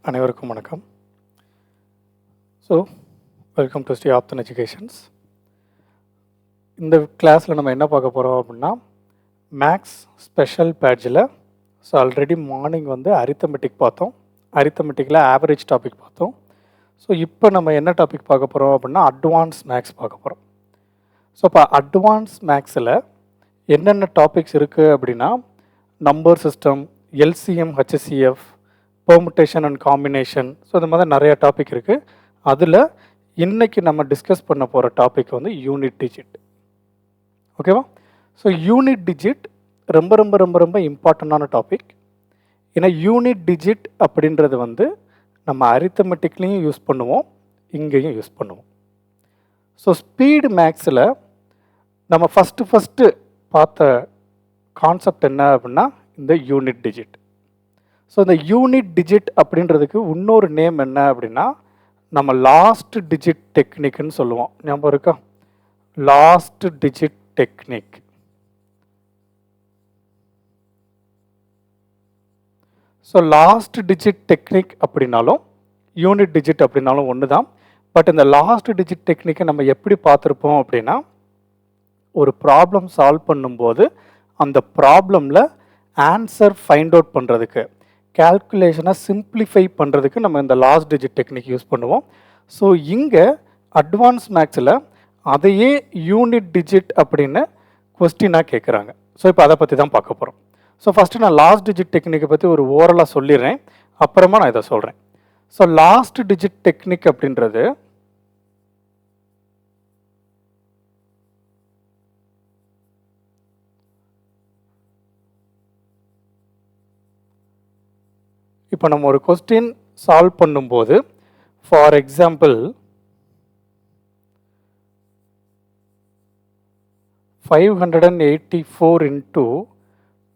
அனைவருக்கும் வணக்கம். So welcome to Sri Aapthan educations. இந்த கிளாஸில் நம்ம என்ன பார்க்க போகிறோம் அப்படின்னா, மேக்ஸ் ஸ்பெஷல் பேட்சில் ஸோ ஆல்ரெடி மார்னிங் வந்து அரித்தமெட்டிக் பார்த்தோம். அரித்தமெட்டிக்கில் ஆவரேஜ் டாபிக் பார்த்தோம். ஸோ இப்போ நம்ம என்ன டாபிக் பார்க்க போகிறோம் அப்படின்னா, அட்வான்ஸ் மேக்ஸ் பார்க்க போகிறோம். ஸோ இப்போ அட்வான்ஸ் மேக்ஸில் என்னென்ன டாபிக்ஸ் இருக்குது அப்படின்னா, number system, LCM, HCF, permutation and combination, so இந்த மாதிரி நிறைய டாபிக் இருக்குது. அதில் இன்றைக்கி நம்ம டிஸ்கஸ் பண்ண போகிற டாபிக் வந்து யூனிட் டிஜிட். ஓகேவா? ஸோ யூனிட் டிஜிட் ரொம்ப ரொம்ப ரொம்ப ரொம்ப இம்பார்ட்டண்டான டாபிக். ஏன்னா யூனிட் டிஜிட் அப்படின்றது வந்து நம்ம அரித்தமெட்டிக்லேயும் யூஸ் பண்ணுவோம், இங்கேயும் யூஸ் பண்ணுவோம். ஸோ ஸ்பீடு மேக்ஸில் நம்ம ஃபஸ்ட்டு பார்த்த கான்செப்ட் என்ன அப்படின்னா இந்த யூனிட் டிஜிட். ஸோ இந்த யூனிட் டிஜிட் அப்படின்றதுக்கு இன்னொரு நேம் என்ன அப்படின்னா, நம்ம லாஸ்ட் டிஜிட் டெக்னிக்னு சொல்லுவோம். ஞாபகம் இருக்கா? Last digit technique. So last digit technique அப்படின்னாலும் யூனிட் டிஜிட் அப்படின்னாலும் ஒன்று தான். பட் இந்த லாஸ்ட் டிஜிட் டெக்னிக்கை நம்ம எப்படி பார்த்துருப்போம் அப்படின்னா, ஒரு ப்ராப்ளம் சால்வ் பண்ணும்போது அந்த ப்ராப்ளமில் ஆன்சர் ஃபைண்ட் அவுட் பண்ணுறதுக்கு, கேல்குலேஷனை சிம்பிளிஃபை பண்ணுறதுக்கு நம்ம இந்த லாஸ்ட் டிஜிட் டெக்னிக் யூஸ் பண்ணுவோம். ஸோ இங்கே அட்வான்ஸ் மேக்ஸில் அதையே யூனிட் டிஜிட் அப்படின்னு கொஸ்டினாக கேட்குறாங்க. ஸோ இப்போ அதை பற்றி தான் பார்க்க போகிறோம். ஸோ ஃபஸ்ட்டு நான் லாஸ்ட் டிஜிட் டெக்னிக்கை பற்றி ஒரு ஓரலாக சொல்லிடுறேன், அப்புறமா நான் இதை சொல்கிறேன். ஸோ லாஸ்ட் டிஜிட் டெக்னிக் அப்படின்றது இப்போ நம்ம ஒரு கொஸ்டின் சால்வ் பண்ணும்போது, ஃபார் எக்ஸாம்பிள் 584 into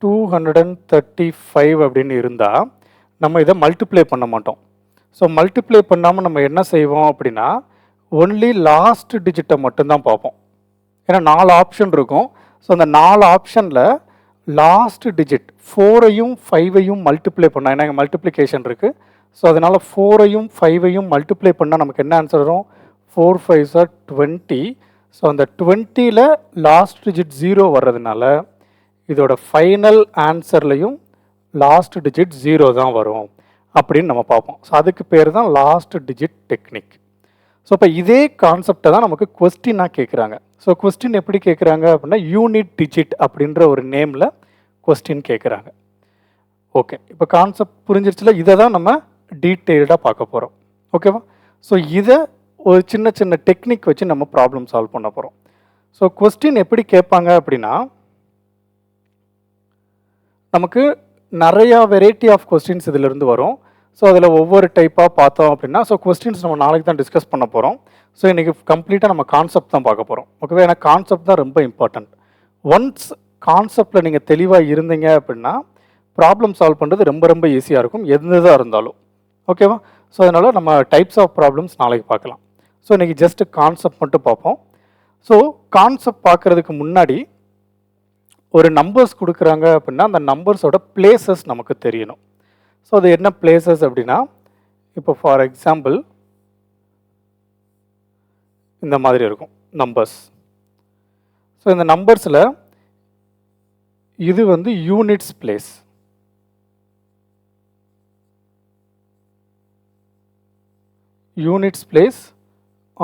235 அப்படின்னு இருந்தால் நம்ம இதை மல்டிப்ளை பண்ண மாட்டோம். ஸோ மல்டிப்ளை பண்ணாமல் நம்ம என்ன செய்வோம் அப்படின்னா, ஒன்லி லாஸ்ட் டிஜிட்டை மட்டும்தான் பார்ப்போம். ஏன்னா 4 ஆப்ஷன் இருக்கும். ஸோ அந்த 4 ஆப்ஷனில் லாஸ்ட் டிஜிட் 4ஐயும் 5ஐயும் மல்டிப்ளை பண்ணால், ஏன்னா மல்டிப்ளிகேஷன் இருக்குது. ஸோ அதனால் 4ஐயும் 5ஐயும் மல்டிப்ளை பண்ணால் நமக்கு என்ன ஆன்சர் வரும்? 4 5s are 20. ஸோ அந்த 20ல் லாஸ்ட் டிஜிட் 0 வர்றதுனால இதோட ஃபைனல் ஆன்சர்லையும் லாஸ்ட் டிஜிட் 0 தான் வரும் அப்படின்னு நம்ம பார்ப்போம். ஸோ அதுக்கு பேர் தான் லாஸ்ட் டிஜிட் டெக்னிக். ஸோ இப்போ இதே கான்செப்டை தான் நமக்கு கொஸ்டினாக கேட்குறாங்க. ஸோ கொஸ்டின் எப்படி கேட்குறாங்க அப்படின்னா, யூனிட் டிஜிட் அப்படின்ற ஒரு நேமில் கொஸ்டின் கேட்குறாங்க. ஓகே, இப்போ கான்செப்ட் புரிஞ்சிருச்சுல? இதை தான் நம்ம டீட்டெயில்டாக பார்க்க போகிறோம். ஓகேவா? ஸோ இதை ஒரு சின்ன சின்ன டெக்னிக் வச்சு நம்ம ப்ராப்ளம் சால்வ் பண்ண போகிறோம். ஸோ கொஸ்டின் எப்படி கேட்பாங்க அப்படின்னா, நமக்கு நிறையா வெரைட்டி ஆஃப் கொஸ்டின்ஸ் இதிலிருந்து வரும். ஸோ அதில் ஒவ்வொரு டைப்பாக பார்த்தோம் அப்படின்னா, ஸோ கொஸ்டின்ஸ் நம்ம நாளைக்கு தான் டிஸ்கஸ் பண்ண போகிறோம். ஸோ இன்றைக்கி கம்ப்ளீட்டாக நம்ம கான்செப்ட் தான் பார்க்க போகிறோம். ஓகேவா? ஏன்னா கான்செப்ட் தான் ரொம்ப இம்பார்ட்டன்ட். ஒன்ஸ் கான்செப்டில் நீங்கள் தெளிவாக இருந்தீங்க அப்படின்னா ப்ராப்ளம் சால்வ் பண்ணுறது ரொம்ப ரொம்ப ஈஸியாக இருக்கும், எதுதான் இருந்தாலும். ஓகேவா? ஸோ அதனால் நம்ம டைப்ஸ் ஆஃப் ப்ராப்ளம்ஸ் நாளைக்கு பார்க்கலாம். ஸோ இன்றைக்கி ஜஸ்ட் கான்செப்ட் மட்டும் பார்ப்போம். ஸோ கான்செப்ட் பார்க்குறதுக்கு முன்னாடி ஒரு நம்பர்ஸ் கொடுக்குறாங்க அப்படின்னா அந்த நம்பர்ஸோட பிளேசஸ் நமக்கு தெரியணும். ஸோ அது என்ன பிளேசஸ் அப்படின்னா, இப்போ ஃபார் எக்ஸாம்பிள் இந்த மாதிரி இருக்கும் நம்பர்ஸ். ஸோ இந்த நம்பர்ஸில் இது வந்து units place. Units place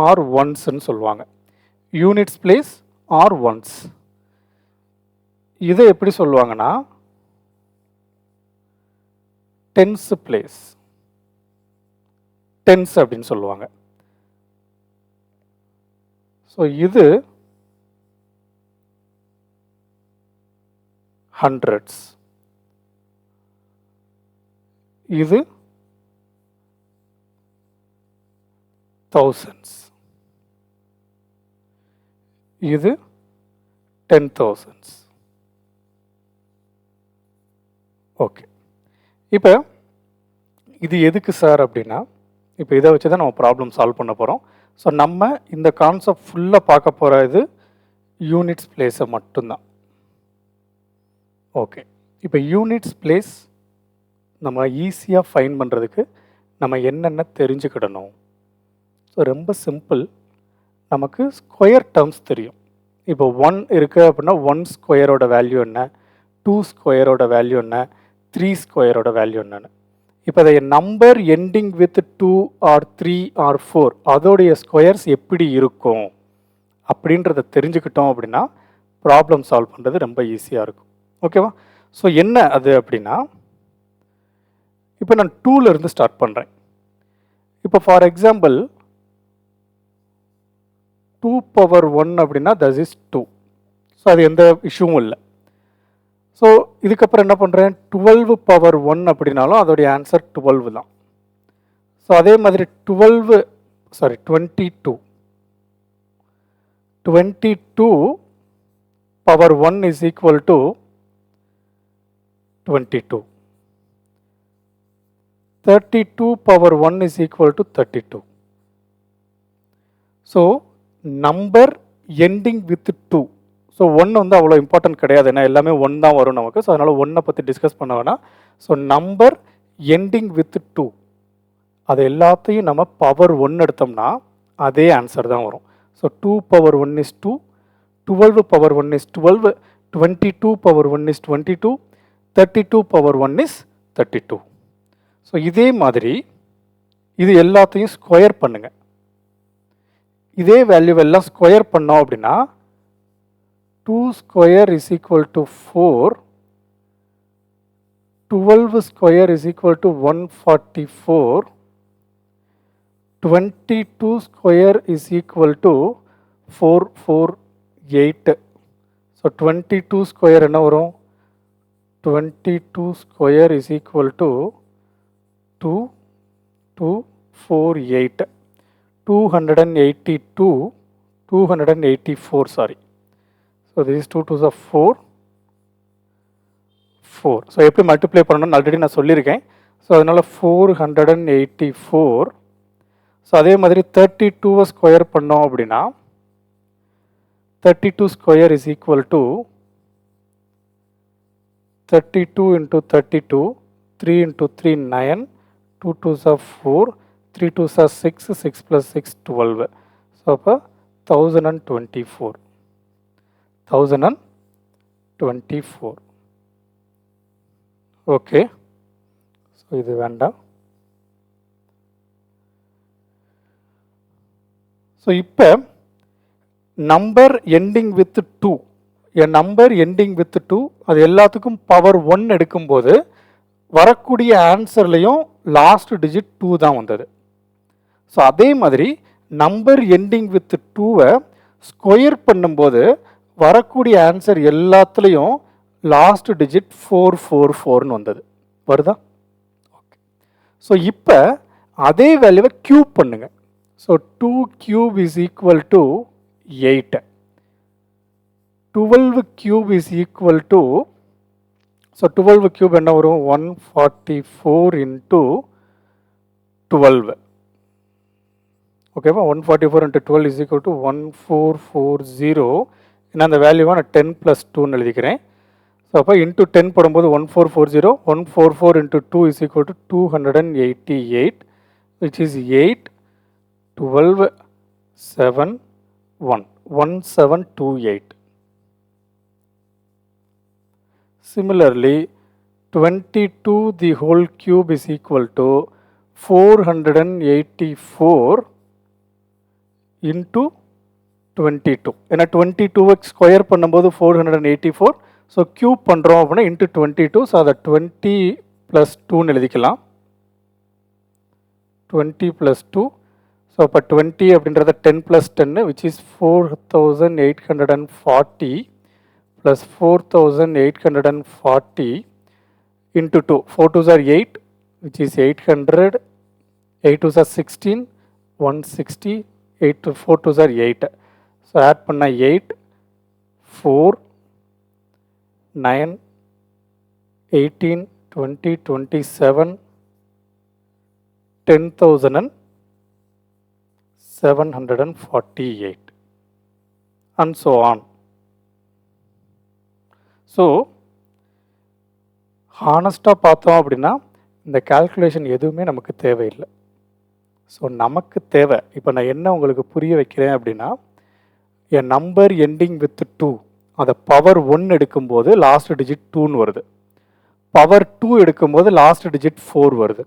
or ஒன்ஸ்ன்னு சொல்லுவாங்க. Units place or ones. இதை எப்படி சொல்லுவாங்கன்னா டென்ஸ் பிளேஸ், டென்ஸ் அப்படின்னு சொல்லுவாங்க. ஸோ இது ஹண்ட்ரட்ஸ், இது thousands, இது 10,000s. ஓகே, இப்போ இது எதுக்கு சார் அப்படின்னா, இப்போ இதை வச்சு தான் நம்ம ப்ராப்ளம் சால்வ் பண்ண போகிறோம். ஸோ நம்ம இந்த கான்செப்ட் ஃபுல்லாக பார்க்க போகிற இது யூனிட்ஸ் பிளேஸை மட்டும்தான். ஓகே, இப்போ யூனிட்ஸ் பிளேஸ் நம்ம ஈஸியாக ஃபைண்ட் பண்ணுறதுக்கு நம்ம என்னென்ன தெரிஞ்சுக்கிடணும். ஸோ ரொம்ப சிம்பிள். நமக்கு ஸ்கொயர் டேர்ம்ஸ் தெரியும். இப்போ 1 இருக்குது அப்படின்னா 1 ஸ்கொயரோட வேல்யூ என்ன, 2 ஸ்கொயரோட வேல்யூ என்ன, 3 ஸ்கொயரோட வேல்யூ என்னன்னு. இப்போ அதை number ending with 2 or 3 or 4 அதோடைய ஸ்கொயர்ஸ் எப்படி இருக்கும் அப்படின்றத தெரிஞ்சுக்கிட்டோம் அப்படின்னா ப்ராப்ளம் சால்வ் பண்ணுறது ரொம்ப ஈஸியாக இருக்கும். ஓகேவா? ஸோ என்ன அது அப்படின்னா, இப்போ நான் 2லேருந்து ஸ்டார்ட் பண்ணுறேன். இப்போ ஃபார் எக்ஸாம்பிள் 2 பவர் 1 அப்படின்னா தட் இஸ் 2. ஸோ அது எந்த இஷ்யூவும் இல்லை. ஸோ இதுக்கப்புறம் என்ன பண்ணுறேன், 12 பவர் 1 அப்படின்னாலும் அதோடைய ஆன்சர் 12 தான். ஸோ அதே மாதிரி 22 power 1 is equal to 22. 32 power 1 is equal to 32. So number ending with 2. So 1 வந்து அவ்வளோ இம்பார்ட்டன்ட் கிடையாது, ஏன்னா எல்லாமே 1 தான் வரும் நமக்கு. ஸோ அதனால் 1 பற்றி டிஸ்கஸ் பண்ண வேணாம். ஸோ நம்பர் எண்டிங் வித் 2 அது எல்லாத்தையும் நம்ம பவர் 1 எடுத்தோம்னா அதே ஆன்சர் தான் வரும். So 2 power 1 is 2, 12 power 1 is 12, 22 power 1 is 22, 32 power 1 is 32. So இதே மாதிரி இது எல்லாத்தையும் ஸ்கொயர் பண்ணுங்க. இதே வேல்யூவெல்லாம் ஸ்கொயர் பண்ணோம் அப்படின்னா 2 square is equal to 4, 12 square is equal to 144, 22 square is equal to 448. So 22 square என்ன வரும், 22 square is equal to 2248, 284 sorry. So this is 2 2s of 4. So எப்படி மல்டிப்ளை பண்ணணும்னு ஆல்ரெடி நான் சொல்லியிருக்கேன். ஸோ அதனால் 484. ஸோ அதே மாதிரி 32 ஸ்கொயர் பண்ணோம் அப்படின்னா 32 square is equal to 32 into 32, 3 into 3 9, 2 2s of 4, 3 2s of 6, 6 plus 6 12. So அப்போ 1024. ஓகே, ஸோ இது வேண்டாம். ஸோ இப்போ number ending with 2, number ending with 2 அது எல்லாத்துக்கும் பவர் 1 எடுக்கும்போது வரக்கூடிய ஆன்சர்லையும் லாஸ்ட் டிஜிட் 2 தான் வந்தது. ஸோ அதே மாதிரி நம்பர் எண்டிங் வித் 2வை ஸ்கொயர் பண்ணும்போது வரக்கூடிய ஆன்சர் எல்லாத்துலேயும் லாஸ்ட் டிஜிட் 444ன்னு வந்தது. வருதா? ஓகே. ஸோ இப்போ அதே வேல்யூவை கியூப் பண்ணுங்க. So 2 cube is equal to 8, 12 cube is equal to, so 12 cube என்ன வரும், 144 இன்ட்டு 12. ஓகேவா? 144 இன்ட்டு 12 இஸ் ஈக்குவல் டு 1440. நான் அந்த வேல்யூவை நான் 10 + 2ன்னு எழுதிக்கிறேன். ஸோ அப்போ இன்ட்டு 10 போடும்போது 1440, 144 into 2 is equal to 288, which is 8, 12, 7, 1, 1728. Similarly, 22 the whole cube is equal to 484 into 22. ஏன்னா 22 ஸ்கொயர் பண்ணும்போது 484. ஸோ கியூப் பண்ணுறோம் அப்படின்னா இன்ட்டு 22. ஸோ அதை 20 + 2ன்னு எழுதிக்கலாம். 20 + 2. ஸோ அப்போ 20 அப்படின்றத 10 + 10, which is 4840 plus 4840 into 2. 4 2s are 8, which is 800. 8 2s are 16, 160. 8 to 4 2s are 8. So add பண்ணா 8, 4, 9, 18, 20, 27, 10,748 and so on. So ஹானஸ்டாக பார்த்தோம் அப்படின்னா இந்த கால்குலேஷன் எதுவுமே நமக்கு தேவையில்லை. ஸோ நமக்கு தேவை, இப்போ நான் என்ன உங்களுக்கு புரிய வைக்கிறேன் அப்படின்னா, என் நம்பர் எண்டிங் வித் 2 அதை பவர் 1 எடுக்கும்போது லாஸ்ட் டிஜிட் 2ன்னு வருது, பவர் 2 எடுக்கும்போது லாஸ்ட் டிஜிட் 4 வருது,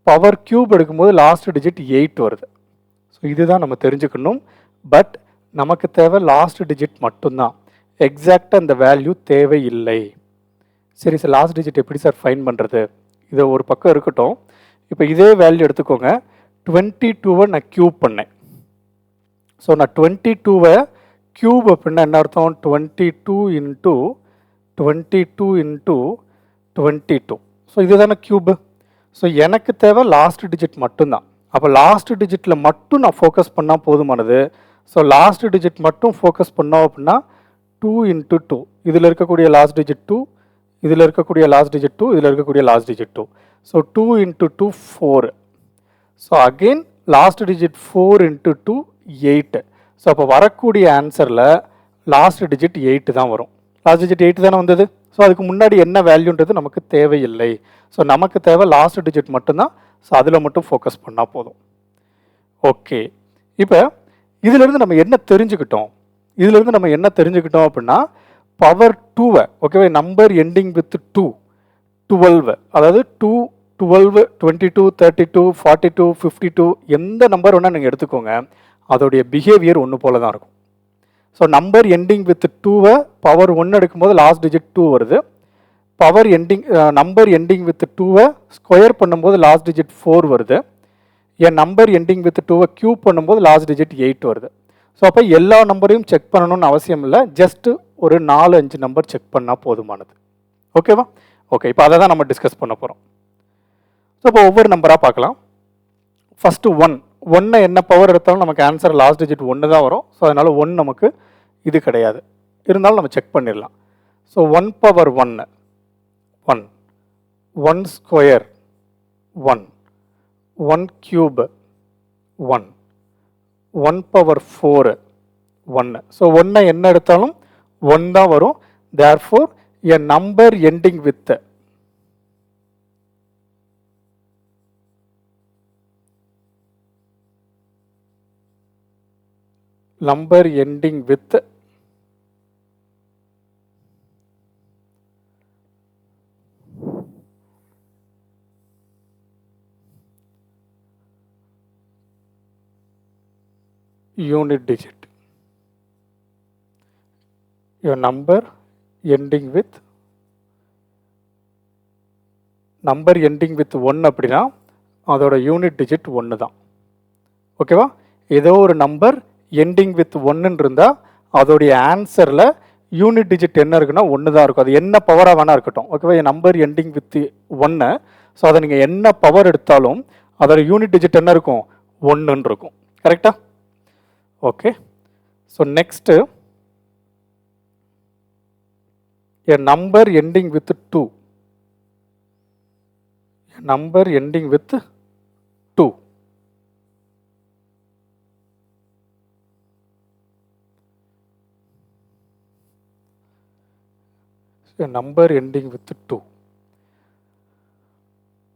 பவர் கியூப் எடுக்கும்போது லாஸ்ட் டிஜிட் 8 வருது. ஸோ இதுதான் நம்ம தெரிஞ்சுக்கணும். பட் நமக்கு தேவை லாஸ்ட் டிஜிட் மட்டும்தான், எக்ஸாக்டாக இந்த வேல்யூ தேவையில்லை. சரி சார், லாஸ்ட் டிஜிட் எப்படி சார் ஃபைன் பண்ணுறது? இது ஒரு பக்கம் இருக்கட்டும். இப்போ இதே வேல்யூ எடுத்துக்கோங்க, 22வை நான் கியூப் பண்ணேன். ஸோ நான் 22வை கியூப் அப்படின்னா என்ன அர்த்தம்? 22 இன்ட்டு 22 இன்ட்டு 22. ஸோ இதுதானே கியூபு. ஸோ எனக்கு தேவை லாஸ்ட் டிஜிட் மட்டும்தான். அப்போ லாஸ்ட் டிஜிட்டில் மட்டும் நான் ஃபோக்கஸ் பண்ணால் போதுமானது. ஸோ லாஸ்ட் டிஜிட் மட்டும் ஃபோக்கஸ் பண்ணோம் அப்படின்னா 2 இன்ட்டு 2, இதில் இருக்கக்கூடிய லாஸ்ட் டிஜிட் 2, இதில் இருக்கக்கூடிய லாஸ்ட் டிஜிட் 2, இதில் இருக்கக்கூடிய last digit 2. So 2 into 2 4. So again last digit 4 into 2 8. So அப்போ வரக்கூடிய ஆன்சரில் லாஸ்ட் டிஜிட் 8 தான் வரும். லாஸ்ட் டிஜிட் 8 தானே வந்தது. ஸோ அதுக்கு முன்னாடி என்ன வேல்யூன்றது நமக்கு தேவையில்லை. ஸோ நமக்கு தேவை லாஸ்ட் டிஜிட் மட்டும்தான். ஸோ அதில் மட்டும் ஃபோக்கஸ் பண்ணால் போதும். ஓகே, இப்போ இதிலிருந்து நம்ம என்ன தெரிஞ்சுக்கிட்டோம்? இதிலிருந்து நம்ம என்ன தெரிஞ்சுக்கிட்டோம் அப்படின்னா, பவர் 2வை, ஓகேவா, நம்பர் எண்டிங் வித் 2 12, அதாவது 2 12 22 32 42 52 எந்த நம்பர் வேணால் நீங்கள் எடுத்துக்கோங்க, அதோடைய பிஹேவியர் ஒன்று போல தான் இருக்கும். ஸோ நம்பர் எண்டிங் வித் 2வை பவர் 1 எடுக்கும்போது லாஸ்ட் டிஜிட் 2 வருது, power ending number ending with 2வை ஸ்கொயர் பண்ணும்போது லாஸ்ட் டிஜிட் 4 வருது, என் நம்பர் எண்டிங் வித் 2வை கியூப் பண்ணும்போது லாஸ்ட் டிஜிட் 8 வருது. ஸோ அப்போ எல்லா நம்பரையும் செக் பண்ணணும்னு அவசியம் இல்லை, ஜஸ்ட்டு ஒரு 4-5 நம்பர் செக் பண்ணால் போதுமானது. ஓகேவா? ஓகே, இப்போ அதை தான் நம்ம டிஸ்கஸ் பண்ண போகிறோம். ஸோ இப்போ ஒவ்வொரு நம்பராக பார்க்கலாம். ஃபஸ்ட்டு 1 என்ன பவர் எடுத்தாலும் நமக்கு ஆன்சர் லாஸ்ட் டிஜிட் 1 தான் வரும். ஸோ அதனால் 1 நமக்கு இது கிடையாது, இருந்தாலும் நம்ம செக் பண்ணிடலாம். So 1 power 1 1, 1 square 1, 1 cube 1, 1 power 4 1. So 1 என்ன எடுத்தாலும் 1 தான் வரும். Therefore a number ending with number ending with unit digit. Your number ending with 1 அப்படின்னா அதோட யூனிட் டிஜிட் 1 தான். ஓகேவா? ஏதோ ஒரு நம்பர் எண்டிங் வித் 1 இருந்தால் அதோடைய ஆன்சரில் யூனிட் டிஜிட் என்ன இருக்குன்னா 1 தான் இருக்கும். அது என்ன பவராக வேணா இருக்கட்டும். ஓகேவா? நம்பர் எண்டிங் வித் 1, ஸோ அதை நீங்கள் என்ன பவர் எடுத்தாலும் அதோட யூனிட் டிஜிட் என்ன இருக்கும்? 1ன்னு இருக்கும். கரெக்டா? Okay. So next a number ending with 2. A number ending with 2. A number ending with 2.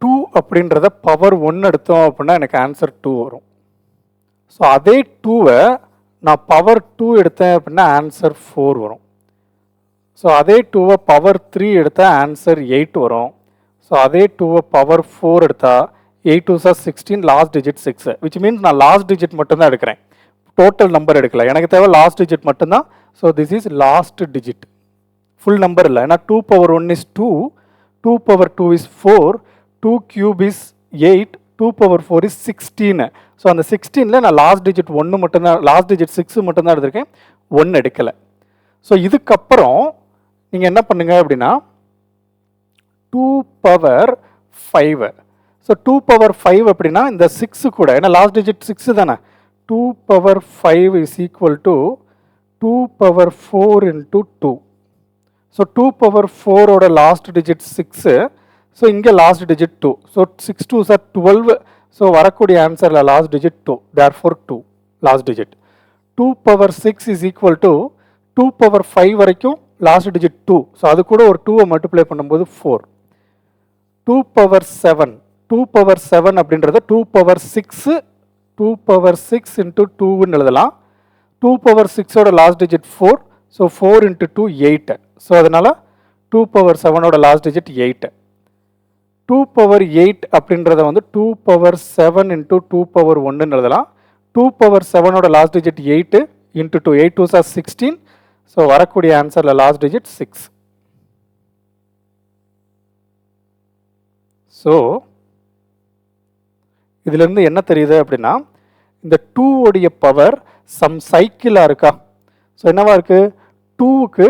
2 அப்படின்றத பவர் 1 எடுத்தோம் அப்படின்னா எனக்கு ஆன்சர் 2 வரும். ஸோ அதே 2வை நான் பவர் 2 எடுத்தேன் அப்படின்னா ஆன்சர் 4 வரும். ஸோ அதே 2வை பவர் 3 எடுத்தால் ஆன்சர் 8 வரும். ஸோ அதே 2வை பவர் 4 எடுத்தால் 8 2 16, லாஸ்ட் டிஜிட் 6, விச் மீன்ஸ் நான் லாஸ்ட் டிஜிட் மட்டும்தான் எடுக்கிறேன், டோட்டல் நம்பர் எடுக்கல. எனக்கு தேவை லாஸ்ட் டிஜிட் மட்டும்தான். So this is last digit, full number இல்லை. ஏன்னா 2 power 1 is 2, 2 power 2 is 4, 2 cube is 8, 2 power 4 is 16. So அந்த 16ல் நான் லாஸ்ட் டிஜிட் 1 மட்டும்தான், லாஸ்ட் டிஜிட் 6 மட்டும்தான் எடுத்திருக்கேன், 1 எடுக்கலை. ஸோ இதுக்கப்புறம் நீங்கள் என்ன பண்ணுங்க அப்படின்னா 2 power 5. ஸோ 2 power 5 அப்படின்னா இந்த 6 கூட, ஏன்னா லாஸ்ட் டிஜிட் 6 தானே, 2 power 5 is equal to 2 power 4 into 2. So 2 power 4 ஓட லாஸ்ட் டிஜிட் 6, ஸோ இங்கே லாஸ்ட் டிஜிட் 2. ஸோ 6 2 சார் 12. ஸோ வரக்கூடிய ஆன்சரில் last digit 2, therefore 2 last digit. 2 power 6 is equal to 2 power 5 வரைக்கும் லாஸ்ட் டிஜிட் 2. ஸோ அது கூட ஒரு 2வை மல்டிப்ளை பண்ணும்போது 4. 2 power 7, 2 power 7 அப்படின்றத 2 power 6, 2 power 6 into 2 எழுதலாம். 2 power 6 ஓட last digit 4, so 4 into 2 8. So அதனால 2 power 7 ஓட லாஸ்ட் டிஜிட் 8. 2 power 8 அப்படின்றத வந்து 2 power 7 into 2 power 1 எழுதலாம். 2 power 7 ஓட last digit 8 into 2, 8 2s are 16. So வரக்கூடிய ஆன்சர்ல லாஸ்ட் டிஜிட் 6. ஸோ இதிலிருந்து என்ன தெரியுது அப்படின்னா, இந்த 2 உடைய பவர் சம் சைக்கிளாக இருக்கா? ஸோ என்னவா இருக்கு? 2க்கு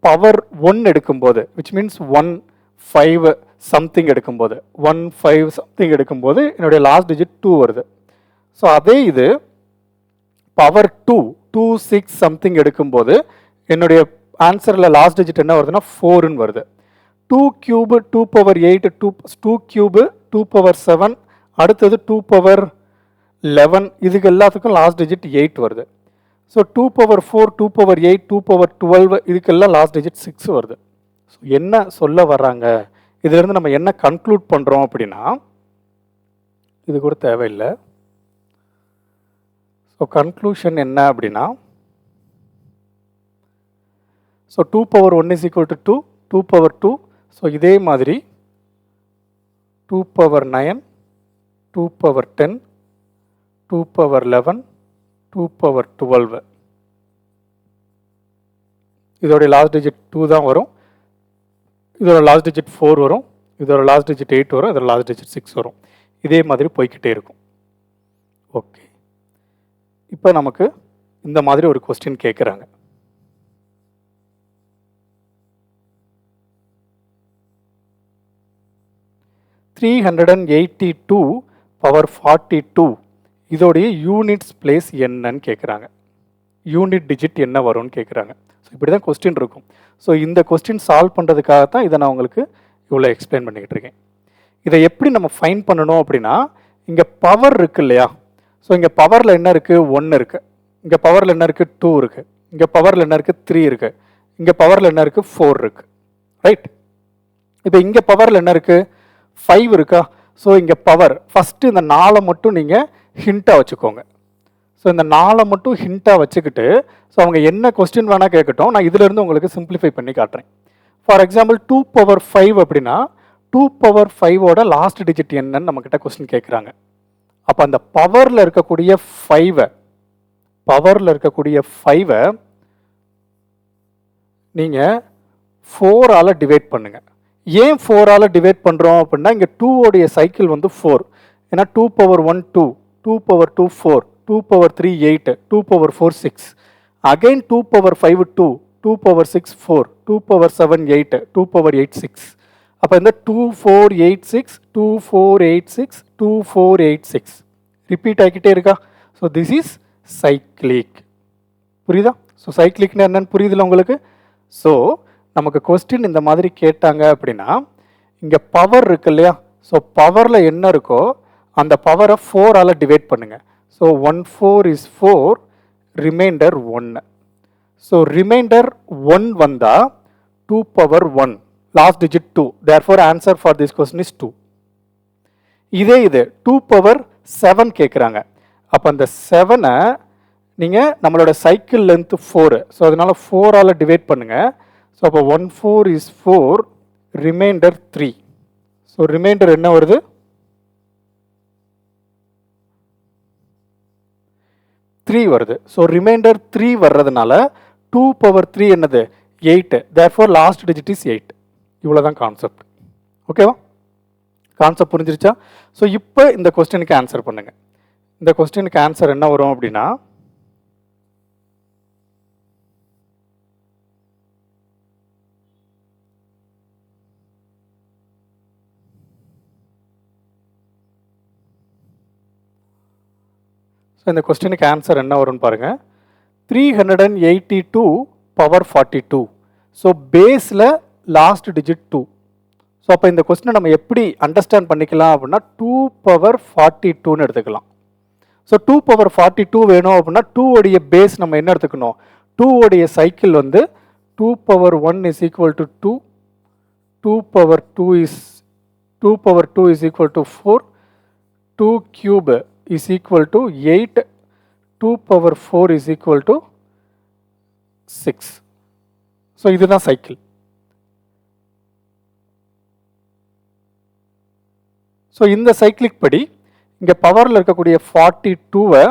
பவர் 1 எடுக்கும்போது, விச் மீன்ஸ் 1 5 சம்திங் எடுக்கும்போது, 1 5 சம்திங் எடுக்கும்போது என்னுடைய லாஸ்ட் டிஜிட் 2 வருது. ஸோ அதே இது பவர் 2 2 6 சம்திங் எடுக்கும்போது என்னுடைய ஆன்சரில் லாஸ்ட் டிஜிட் என்ன வருதுன்னா 4ன்னு வருது. 2 cube 2 power 8, 2 cube 2 power 7, அடுத்தது 2 power 11, இதுக்கு எல்லாத்துக்கும் லாஸ்ட் டிஜிட் 8 வருது. ஸோ 2 power 4, 2 power 8, 2 power 12, இதுக்கெல்லாம் லாஸ்ட் டிஜிட் 6 வருது. ஸோ என்ன சொல்ல வர்றாங்க, இதிலிருந்து நம்ம என்ன கன்க்ளூட் பண்ணுறோம் அப்படின்னா, இது கூட தேவையில்லை. ஸோ கன்க்ளூஷன் என்ன அப்படின்னா, so 2 power 1 is equal to 2, 2 power 2, so இதே மாதிரி 2 power 9, 2 power 10, 2 power 11, 2 power 12. இதோட லாஸ்ட் டிஜிட் 2 தான் வரும், இதோட லாஸ்ட் டிஜிட் 4 வரும், இதோட லாஸ்ட் டிஜிட் 8 வரும், இதோட லாஸ்ட் டிஜிட் 6 வரும். இதே மாதிரி போய்கிட்டே இருக்கும். ஓகே, இப்போ நமக்கு இந்த மாதிரி ஒரு கொஸ்டின் கேட்குறாங்க. (382 power 42) இதோடைய யூனிட்ஸ் பிளேஸ் என்னன்னு கேட்குறாங்க. யூனிட் டிஜிட் என்ன வரும்னு கேட்குறாங்க. ஸோ இப்படி தான் கொஸ்டின் இருக்கும். ஸோ இந்த கொஸ்டின் சால்வ் பண்ணுறதுக்காக தான் இதை நான் உங்களுக்கு இவ்வளோ எக்ஸ்பிளைன் பண்ணிக்கிட்டு இருக்கேன். இதை எப்படி நம்ம ஃபைன் பண்ணணும் அப்படின்னா, இங்கே பவர் இருக்கு இல்லையா? ஸோ இங்கே பவரில் என்ன இருக்குது? 1 இருக்குது. இங்கே பவரில் என்ன இருக்குது? 2 இருக்குது. இங்கே பவரில் என்ன இருக்குது? 3 இருக்குது. இங்கே பவரில் என்ன இருக்குது? 4 இருக்குது. ரைட்? இப்போ இங்கே பவரில் என்ன இருக்குது? 5 இருக்கா? ஸோ இங்கே பவர் ஃபஸ்ட்டு இந்த 4 மட்டும் நீங்கள் ஹிண்ட்டாக வச்சுக்கோங்க. ஸோ இந்த 4 மட்டும் ஹிண்ட்டாக வச்சுக்கிட்டு, ஸோ அவங்க என்ன கொஸ்டின் வேணால் கேட்கட்டும், நான் இதிலிருந்து உங்களுக்கு சிம்பிளிஃபை பண்ணி காட்டுறேன். ஃபார் எக்ஸாம்பிள் 2 power 5 அப்படின்னா 2 power 5ஓட லாஸ்ட் டிஜிட் என்னன்னு நம்மக்கிட்ட கொஸ்டின் கேட்குறாங்க. அப்போ அந்த பவரில் இருக்கக்கூடிய 5-ஐ நீங்கள் 4ஆல் டிவைட் பண்ணுங்கள். ஏன் 4ஆல் டிவைட் பண்ணுறோம் அப்படின்னா, இங்கே 2 உடைய சைக்கிள் வந்து 4. ஏன்னா 2 power 1 2, 2 power 2 4, 2 power 3 8, 2 power 4 6, again 2 power 5 2, 2 power 6 4, 2 power 7 8, 2 power 8 6. அப்போ இந்த 2486, 2486, 2486 ரிப்பீட் ஆகிக்கிட்டே இருக்கா? So this is cyclic. புரியுதா? ஸோ சைக்ளிக்னா என்னன்னு புரியுதுல உங்களுக்கு? ஸோ நமக்கு கொஸ்டின் இந்த மாதிரி கேட்டாங்க அப்படின்னா, இங்கே பவர் இருக்கு இல்லையா? ஸோ பவரில் என்ன இருக்கோ அந்த பவரை 4ஆல் டிவைட் பண்ணுங்கள். So 1 4 is 4, remainder 1. So remainder 1 வந்தால் 2 power 1, last digit 2. Therefore answer for this question is 2. இதே இது 2 power 7 கேட்குறாங்க. அப்போ அந்த 7-ஐ நீங்கள் நம்மளோட சைக்கிள் லென்த் 4, ஸோ அதனால் 4ஆல் டிவைட் பண்ணுங்கள். ஸோ அப்போ 1 4 is 4, ரிமைண்டர் 3. ஸோ ரிமைண்டர் என்ன வருது? 3 வருது. ஸோ ரிமைண்டர் 3 வர்றதுனால 2 power 3 என்னது? 8. Therefore last digit is 8. இவ்வளோ தான் கான்செப்ட். ஓகேவா? கான்செப்ட் புரிஞ்சிருச்சா? ஸோ இப்போ இந்த கொஸ்டினுக்கு ஆன்சர் பண்ணுங்க. இந்த கொஸ்டினுக்கு ஆன்சர் என்ன வரும் அப்படின்னா, இந்த கொஸ்டினுக்கு ஆன்சர் என்ன வரும்னு பாருங்க. 382 power 42. ஸோ பேஸில் லாஸ்ட் டிஜிட் 2. ஸோ அப்போ இந்த கொஸ்டினை நம்ம எப்படி அண்டர்ஸ்டாண்ட் பண்ணிக்கலாம் அப்படின்னா 2 power 42ன்னு எடுத்துக்கலாம். ஸோ 2 power 42 வேணும் அப்படின்னா 2 உடைய பேஸ் நம்ம என்ன எடுத்துக்கணும்? 2 உடைய சைக்கிள் வந்து 2 power 1 is equal to 2, 2 power 2 is 2 power 2 is equal to 4, 2 cube is equal to 8, 2 power 4 is equal to 6. So இதுதான் சைக்கிள். ஸோ இந்த சைக்கிளிக் படி இங்கே பவரில் இருக்கக்கூடிய 42வை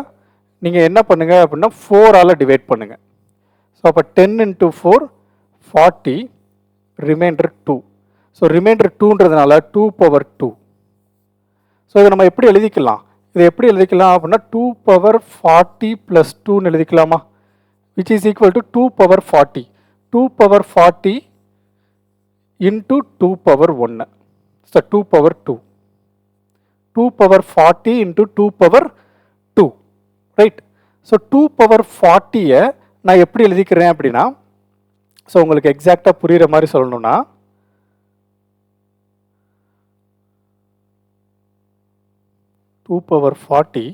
நீங்கள் என்ன பண்ணுங்கள் அப்படின்னா 4ஆல் டிவைட் பண்ணுங்கள். ஸோ அப்போ 10 into 4 40, ரிமைண்டர் 2. ஸோ ரிமைண்டர் 2ன்றதுனால 2 power 2. ஸோ இதை நம்ம எப்படி எழுதிக்கலாம்? இதை எப்படி எழுதிக்கலாம் அப்படின்னா 2 power 40 plus 2ன்னு எழுதிக்கலாமா? which is equal to 2 power 40. 2 power 40 into 2 power 1. So 2 power 2. 2 power 40 into 2 power 2. Right? So 2 power 40-யை நான் எப்படி எழுதிக்கிறேன் அப்படின்னா, ஸோ உங்களுக்கு எக்ஸாக்டாக புரிகிற மாதிரி சொல்லணும்னா, டூ பவர் 40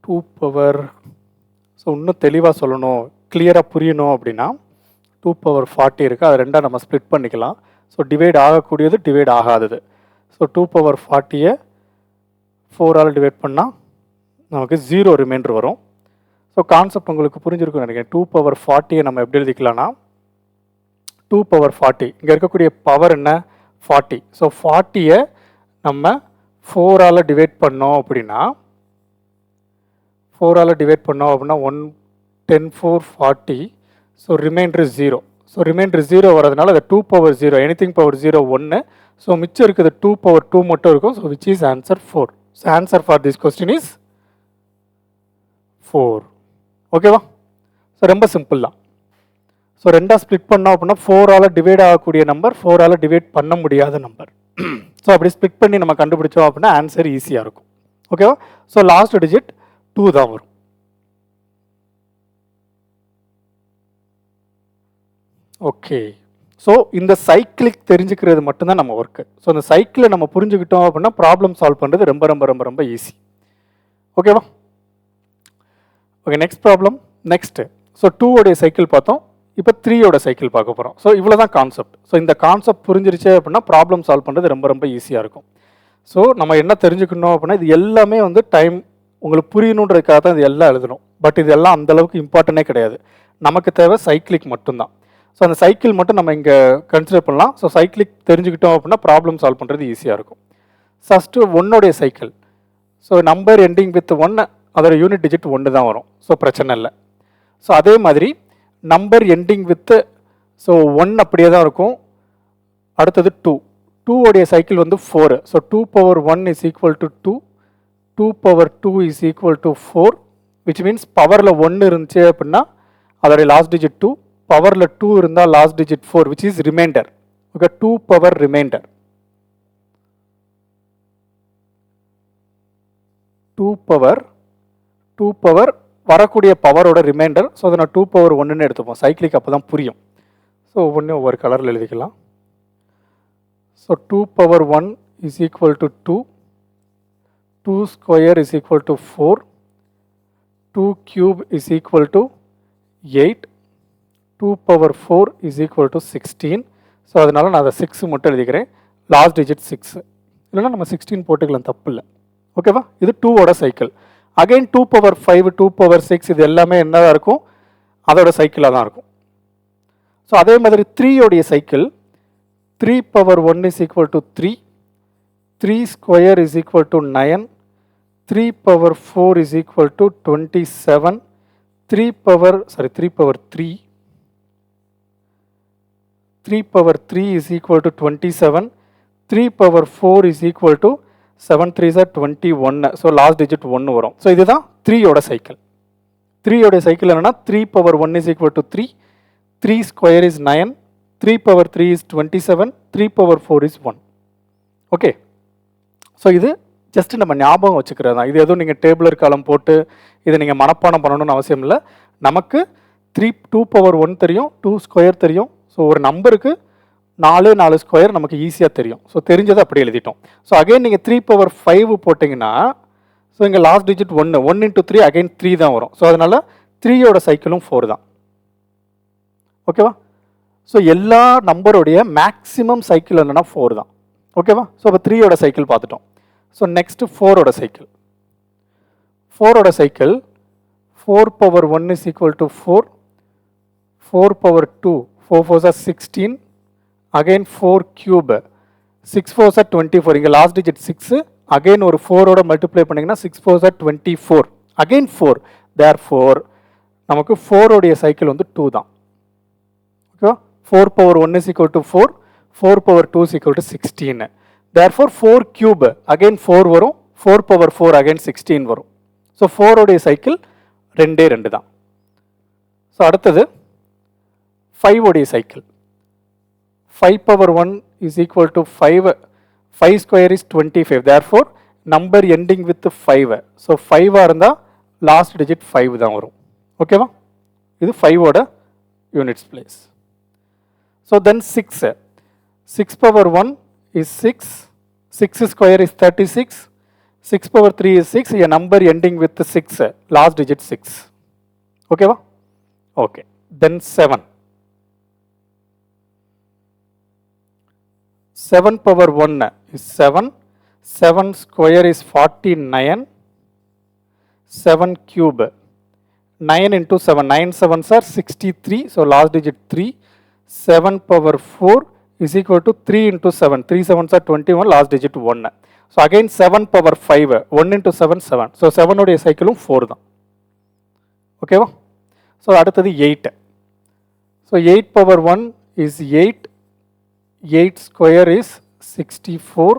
2 பவர், ஸோ இன்னும் தெளிவாக சொல்லணும், கிளியராக புரியணும் அப்படின்னா 2 பவர் 40 இருக்குது, அதை ரெண்டாக நம்ம ஸ்ப்ளிட் பண்ணிக்கலாம். ஸோ டிவைட் ஆகக்கூடியது, டிவைட் ஆகாதது. ஸோ 2 பவர் 40-யை 4ஆல் டிவைட் பண்ணால் நமக்கு 0 ரிமைண்டர் வரும். ஸோ கான்செப்ட் உங்களுக்கு புரிஞ்சிருக்குன்னு நினைக்கிறேன். 2 பவர் 40-யை நம்ம எப்படி எழுதிக்கலாம்னா, 2 பவர் 40 இங்கே இருக்கக்கூடிய பவர் என்ன 40. ஸோ 40-யை நம்ம 4ஆல் டிவைட் பண்ணோம் அப்படின்னா, 4ஆல் டிவைட் பண்ணோம் அப்படின்னா 1 10 4 40. So remainder 0. ஸோ ரிமைண்டர் 0 வரதுனால அது 2 பவர் 0, எனிதிங் பவர் 0 1. ஸோ மிச்சம் இருக்குது 2 பவர் 2 மட்டும் இருக்கும். So which is answer 4. So answer for this question is 4. ஓகேவா? ஸோ ரொம்ப சிம்பிள் தான். ஸோ ரெண்டாக ஸ்ப்ளிட் பண்ணோம் அப்படின்னா 4ஆல் டிவைட் ஆகக்கூடிய நம்பர், 4ஆல் டிவைட் பண்ண முடியாத நம்பர். ஸோ அப்படி ஸ்ப்ளிட் பண்ணி நம்ம கண்டுபிடிச்சோம் அப்படின்னா ஆன்சர் ஈஸியாக இருக்கும். ஓகேவா? ஸோ லாஸ்ட் டிஜிட் 2 தான் வரும். ஓகே. ஸோ இந்த சைக்கிளிக் தெரிஞ்சுக்கிறது மட்டும்தான் நம்ம ஒர்க்கு. ஸோ இந்த சைக்கிளை நம்ம புரிஞ்சுக்கிட்டோம் அப்படின்னா ப்ராப்ளம் சால்வ் பண்ணுறது ரொம்ப ரொம்ப ரொம்ப ரொம்ப ஈஸி. ஓகேவா? Okay, next problem. Next so 2 cycle பார்த்தோம், இப்போ 3 சைக்கிள் பார்க்க போகிறோம். ஸோ இவ்வளோ தான் கான்செப்ட். ஸோ இந்த கான்செப்ட் புரிஞ்சிருச்சு அப்படின்னா ப்ராப்ளம் சால்வ் பண்ணுறது ரொம்ப ரொம்ப ஈஸியாக இருக்கும். ஸோ நம்ம என்ன தெரிஞ்சுக்கணும் அப்படின்னா, இது எல்லாமே வந்து டைம் உங்களுக்கு புரியணுன்றதுக்காக தான் இது எல்லாம் எழுதணும். பட் இது எல்லாம் அந்தளவுக்கு இம்பார்ட்டனே கிடையாது. நமக்கு தேவை சைக்கிளிக் மட்டும்தான். ஸோ அந்த சைக்கிள் மட்டும் நம்ம இங்கே கன்சிடர் பண்ணலாம். ஸோ சைக்கிளிக் தெரிஞ்சுக்கிட்டோம் அப்படின்னா ப்ராப்ளம் சால்வ் பண்ணுறது ஈஸியாக இருக்கும். First 1 cycle. So number ending with 1, அதோட யூனிட் டிஜிட் 1 தான் வரும். ஸோ பிரச்சனை இல்லை. ஸோ அதே மாதிரி நம்பர் எண்டிங் வித், ஸோ 1 அப்படியே தான் இருக்கும். அடுத்தது 2. 2 சைக்கிள் வந்து 4. So 2 power 1 is equal to 2, 2 power 2 is equal to 4, which means பவரில் 1 இருந்துச்சு அப்படின்னா அதோடைய லாஸ்ட் டிஜிட் 2, பவரில் 2 இருந்தால் last digit 4, which is remainder. Okay, 2 power remainder, 2 power வரக்கூடிய பவரோட ரிமைண்டர். ஸோ அதை நான் 2 பவர் 1ன்னு எடுத்துப்போம். சைக்கிளிக் அப்போ தான் புரியும். ஸோ ஒவ்வொன்றும் ஒவ்வொரு கலரில் எழுதிக்கலாம். So 2 power 1 is equal to 2, 2 square is equal to 4, 2 cube is equal to 8, 2 power 4 is equal to 16. So அதனால் நான் அதை 6 மட்டும் எழுதிக்கிறேன். லாஸ்ட் டிஜிட் 6, இல்லைனா நம்ம 16 போட்டுக்கலாம், தப்பு இல்லை. ஓகேவா? இது 2 சைக்கிள். அகைன் 2 பவர் 5, 2 பவர் 6 இது எல்லாமே என்னதான் இருக்கும், அதோட சைக்கிளாக தான் இருக்கும். ஸோ அதே மாதிரி 3 cycle. 3 power 1 is equal to 3, 3 square is equal to 9, 3 power 4 is equal to 27, 3 power 3 is equal to 27, 3 power 4 is equal to 7 3s are 21. So last digit 1 வரும். ஸோ இதுதான் 3 சைக்கிள். 3 சைக்கிள் என்னன்னா 3 power 1 is equal to 3, 3 square is 9, 3 power 3 is 27, 3 power 4 is 1. Okay, so இது just நம்ம ஞாபகம் வச்சுக்கிறது தான். இது எதுவும் நீங்கள் டேபிளர் காலம் போட்டு இதை நீங்கள் மனப்பாடம் பண்ணணும்னு அவசியம் இல்லை. நமக்கு 2 பவர் 1 தெரியும், 2 ஸ்கொயர் தெரியும். ஸோ ஒரு நம்பருக்கு 4 4 ஸ்கொயர் நமக்கு ஈஸியாக தெரியும். ஸோ தெரிஞ்சதை அப்படி எழுதிட்டோம். ஸோ அகைன் நீங்கள் 3/5 போட்டிங்கன்னா ஸோ இங்கே லாஸ்ட் டிஜிட் 1 1 × 3 அகைன் 3 தான் வரும். ஸோ அதனால் 3யோட சைக்கிளும் 4 தான். ஓகேவா? ஸோ எல்லா நம்பருடைய மேக்ஸிமம் சைக்கிள் என்னன்னா 4 தான். ஓகேவா? ஸோ இப்போ 3யோட சைக்கிள் பார்த்துட்டோம். ஸோ நெக்ஸ்ட்டு 4ஓட சைக்கிள். 4ஓட cycle 4/1 is equal to 4, 4/2, 4 4s are 16, again 4 cube, 6 4s are 24, இங்கே லாஸ்ட் டிஜிட் 6, again ஒரு 4ஓட மல்டிப்ளை பண்ணிங்கன்னா 6 4s are 24, again 4, therefore நமக்கு 4ஓடைய சைக்கிள் வந்து 2 தான். ஓகேவா? 4/1 is equal to 4, 4/2 is equal to 16, therefore 4 cube, again 4 வரும், 4/4 again 16 வரும். ஸோ 4ஓடைய சைக்கிள் 2 தான். ஸோ அடுத்தது 5ஓடைய cycle. 5/1 is equal to 5, 5 square is 25, therefore number ending with 5. So 5 இருந்தால் லாஸ்ட் டிஜிட் 5 தான் வரும். ஓகேவா? இது 5ஓட units place. So then 6, 6/1 is 6, 6 square is 36, 6/3 is 6, a number ending with 6, last digit 6. Okay va? Okay. Then 7. 7/1 is 7, 7 square is 49, 7 cube, 9 into 7, 9 7s are 63, so last digit 3, 7/4 is equal to 3 into 7, 3 7s are 21, last digit 1. So again 7/5, 1 into 7, 7. So 7ஓடைய சைக்கிளும் 4 தான். ஓகேவா? So அடுத்தது 8. So 8/1 is 8, 8 square is 64,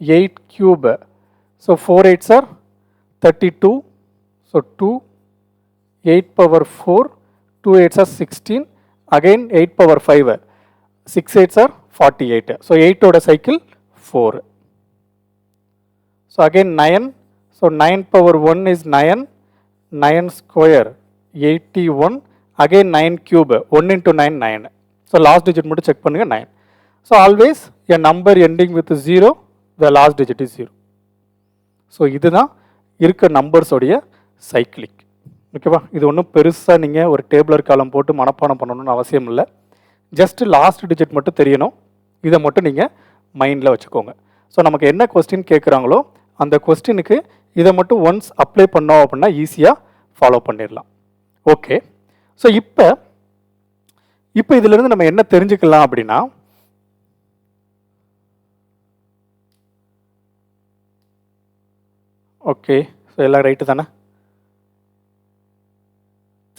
8 cube. So 4 8s are 32, so 2, 8/4, 2 8s are 16, again 8/5, 6 8s are 48. So 8ஓட cycle 4. So again 9, so 9/1 is 9, 9 square 81, again 9 cube, 1 into 9 9. So last digit மட்டும் check பண்ணுங்க 9. So always a number ending with 0, the last digit is 0. So இதுதான் இருக்க numbers உடைய cyclic. ஓகேவா? இது ஒன்றும் பெருசாக நீங்கள் ஒரு டேபிளர் காலம் போட்டு மனப்பாடம் பண்ணணும்னு அவசியம் இல்லை. ஜஸ்ட் லாஸ்ட் டிஜிட் மட்டும் தெரியணும். இதை மட்டும் நீங்கள் மைண்டில் வச்சுக்கோங்க. ஸோ நமக்கு என்ன கொஸ்டின் கேட்குறாங்களோ அந்த கொஸ்டினுக்கு இதை மட்டும் ஒன்ஸ் அப்ளை பண்ணோம் அப்படின்னா ஈஸியாக ஃபாலோ பண்ணிடலாம். ஓகே. ஸோ இப்போ இதிலிருந்து நம்ம என்ன தெரிஞ்சுக்கலாம் அப்படின்னா, ஓகே, ஸோ எல்லாம் ரைட்டு தானே?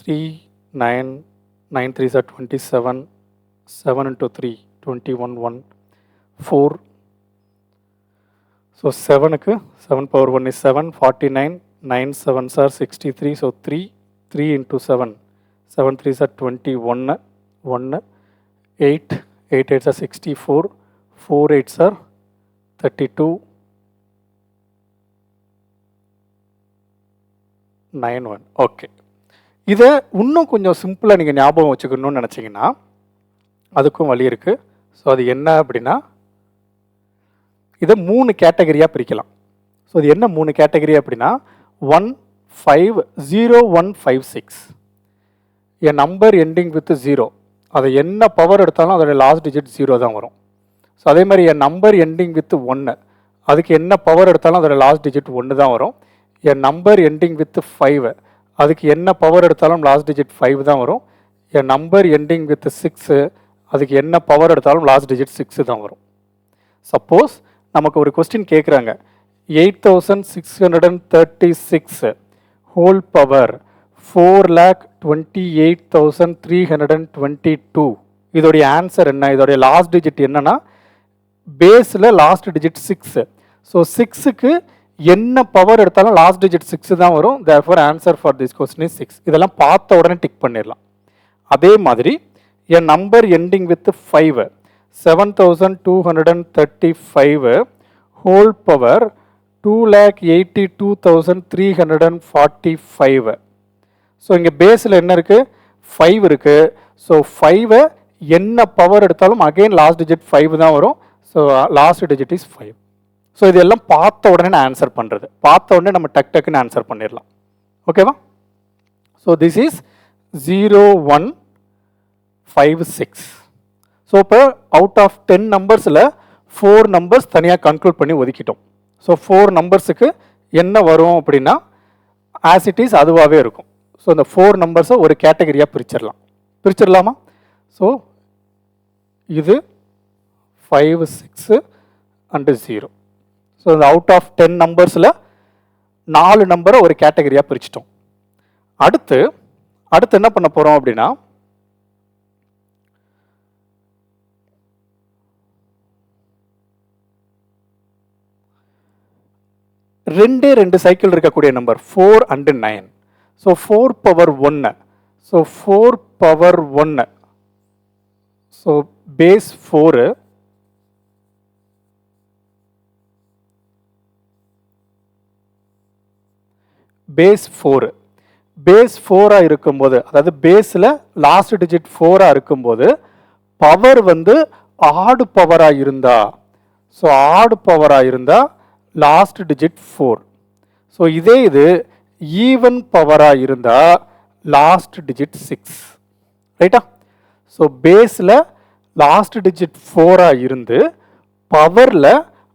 3 9 9 3s are 27, 7 into 3 21 1 4. So 7க்கு 7/1 is 7, 49, 9 7s are 63, so 3 3 into 7, 7 3s are 21, 1, 8 8 8s are 64, 4 8s are 32, 9 1. Okay. இதை இன்னும் கொஞ்சம் சிம்பிளாக நீங்கள் ஞாபகம் வச்சுக்கணும்னு நினச்சிங்கன்னா அதுக்கும் வழி இருக்குது. ஸோ அது என்ன அப்படின்னா, இதை 3 கேட்டகரியாக பிரிக்கலாம். ஸோ இது என்ன 3 கேட்டகரி அப்படின்னா, 1 5 0 1 5 6, எ நம்பர் எண்டிங் வித் 0, அதை என்ன பவர் எடுத்தாலும் அதோட லாஸ்ட் டிஜிட் 0 தான் வரும். ஸோ அதே மாதிரி என் நம்பர் எண்டிங் வித் 1, அதுக்கு என்ன பவர் எடுத்தாலும் அதோட லாஸ்ட் டிஜிட் 1 தான் வரும். என் நம்பர் எண்டிங் வித் 5, அதுக்கு என்ன பவர் எடுத்தாலும் லாஸ்ட் டிஜிட் 5 தான் வரும். என் நம்பர் எண்டிங் வித் 6, அதுக்கு என்ன பவர் எடுத்தாலும் லாஸ்ட் டிஜிட் 6 தான் வரும். சப்போஸ் நமக்கு ஒரு கொஸ்டின் கேட்குறாங்க, 8636 ஹோல் பவர் 4,28,322, இதோடைய ஆன்சர் என்ன? இதோடைய லாஸ்ட் டிஜிட் என்னன்னா, பேஸில் லாஸ்ட் டிஜிட் 6. ஸோ 6க்கு என்ன பவர் எடுத்தாலும் லாஸ்ட் டிஜிட் 6 தான் வரும். therefore answer for this question is 6. இதெல்லாம் பார்த்த உடனே டிக் பண்ணிடலாம். அதே மாதிரி any number ending with 5, 7235 whole power 2,82,345. So இங்கே பேஸில் என்ன இருக்குது? 5 இருக்குது. ஸோ 5 என்ன பவர் எடுத்தாலும் அகெயின் லாஸ்ட் டிஜிட் 5 தான் வரும். So last digit is 5. So இதெல்லாம் பார்த்த உடனே நான் ஆன்சர் பண்ணுறது, பார்த்த உடனே நம்ம டக்குன்னு ஆன்சர் பண்ணிடலாம். ஓகேவா? So this is 0 1 5 6. ஸோ இப்போ அவுட் ஆஃப் 10 நம்பர்ஸில் 4 நம்பர்ஸ் தனியாக கன்க்ளூட் பண்ணி ஒதுக்கிட்டோம். ஸோ 4 நம்பர்ஸுக்கு என்ன வரும் அப்படின்னா ஆஸ் இட் இஸ் அதுவாகவே இருக்கும். ஸோ இந்த 4 நம்பர்ஸை ஒரு கேட்டகரியாக பிரிச்சிடலாமா? ஸோ இது 5 6 அண்டு 0. ஸோ இந்த அவுட் ஆஃப் 10 நம்பர்ஸில் 4 நம்பரை ஒரு கேட்டகரியாக பிரிச்சிட்டோம். அடுத்து என்ன பண்ண போகிறோம் அப்படின்னா ரெண்டு சைக்கிள் இருக்கக்கூடிய number 4 and 9. So 4 power 1. So 4 power 1. So base 4 base 4 base 4 இருக்கும்போது, அதாவது பேஸில் லாஸ்ட் டிஜிட் 4 இருக்கும்போது பவர் வந்து ஆடு பவராக இருந்தா, ஸோ ஆடு பவராக இருந்தா லாஸ்ட் டிஜிட் 4. ஸோ இதே இது ஈவன் பவராக இருந்தா லாஸ்ட் டிஜிட் 6. ரைட்டா? ஸோ பேஸில் லாஸ்ட் டிஜிட் 4 இருந்து பவரில்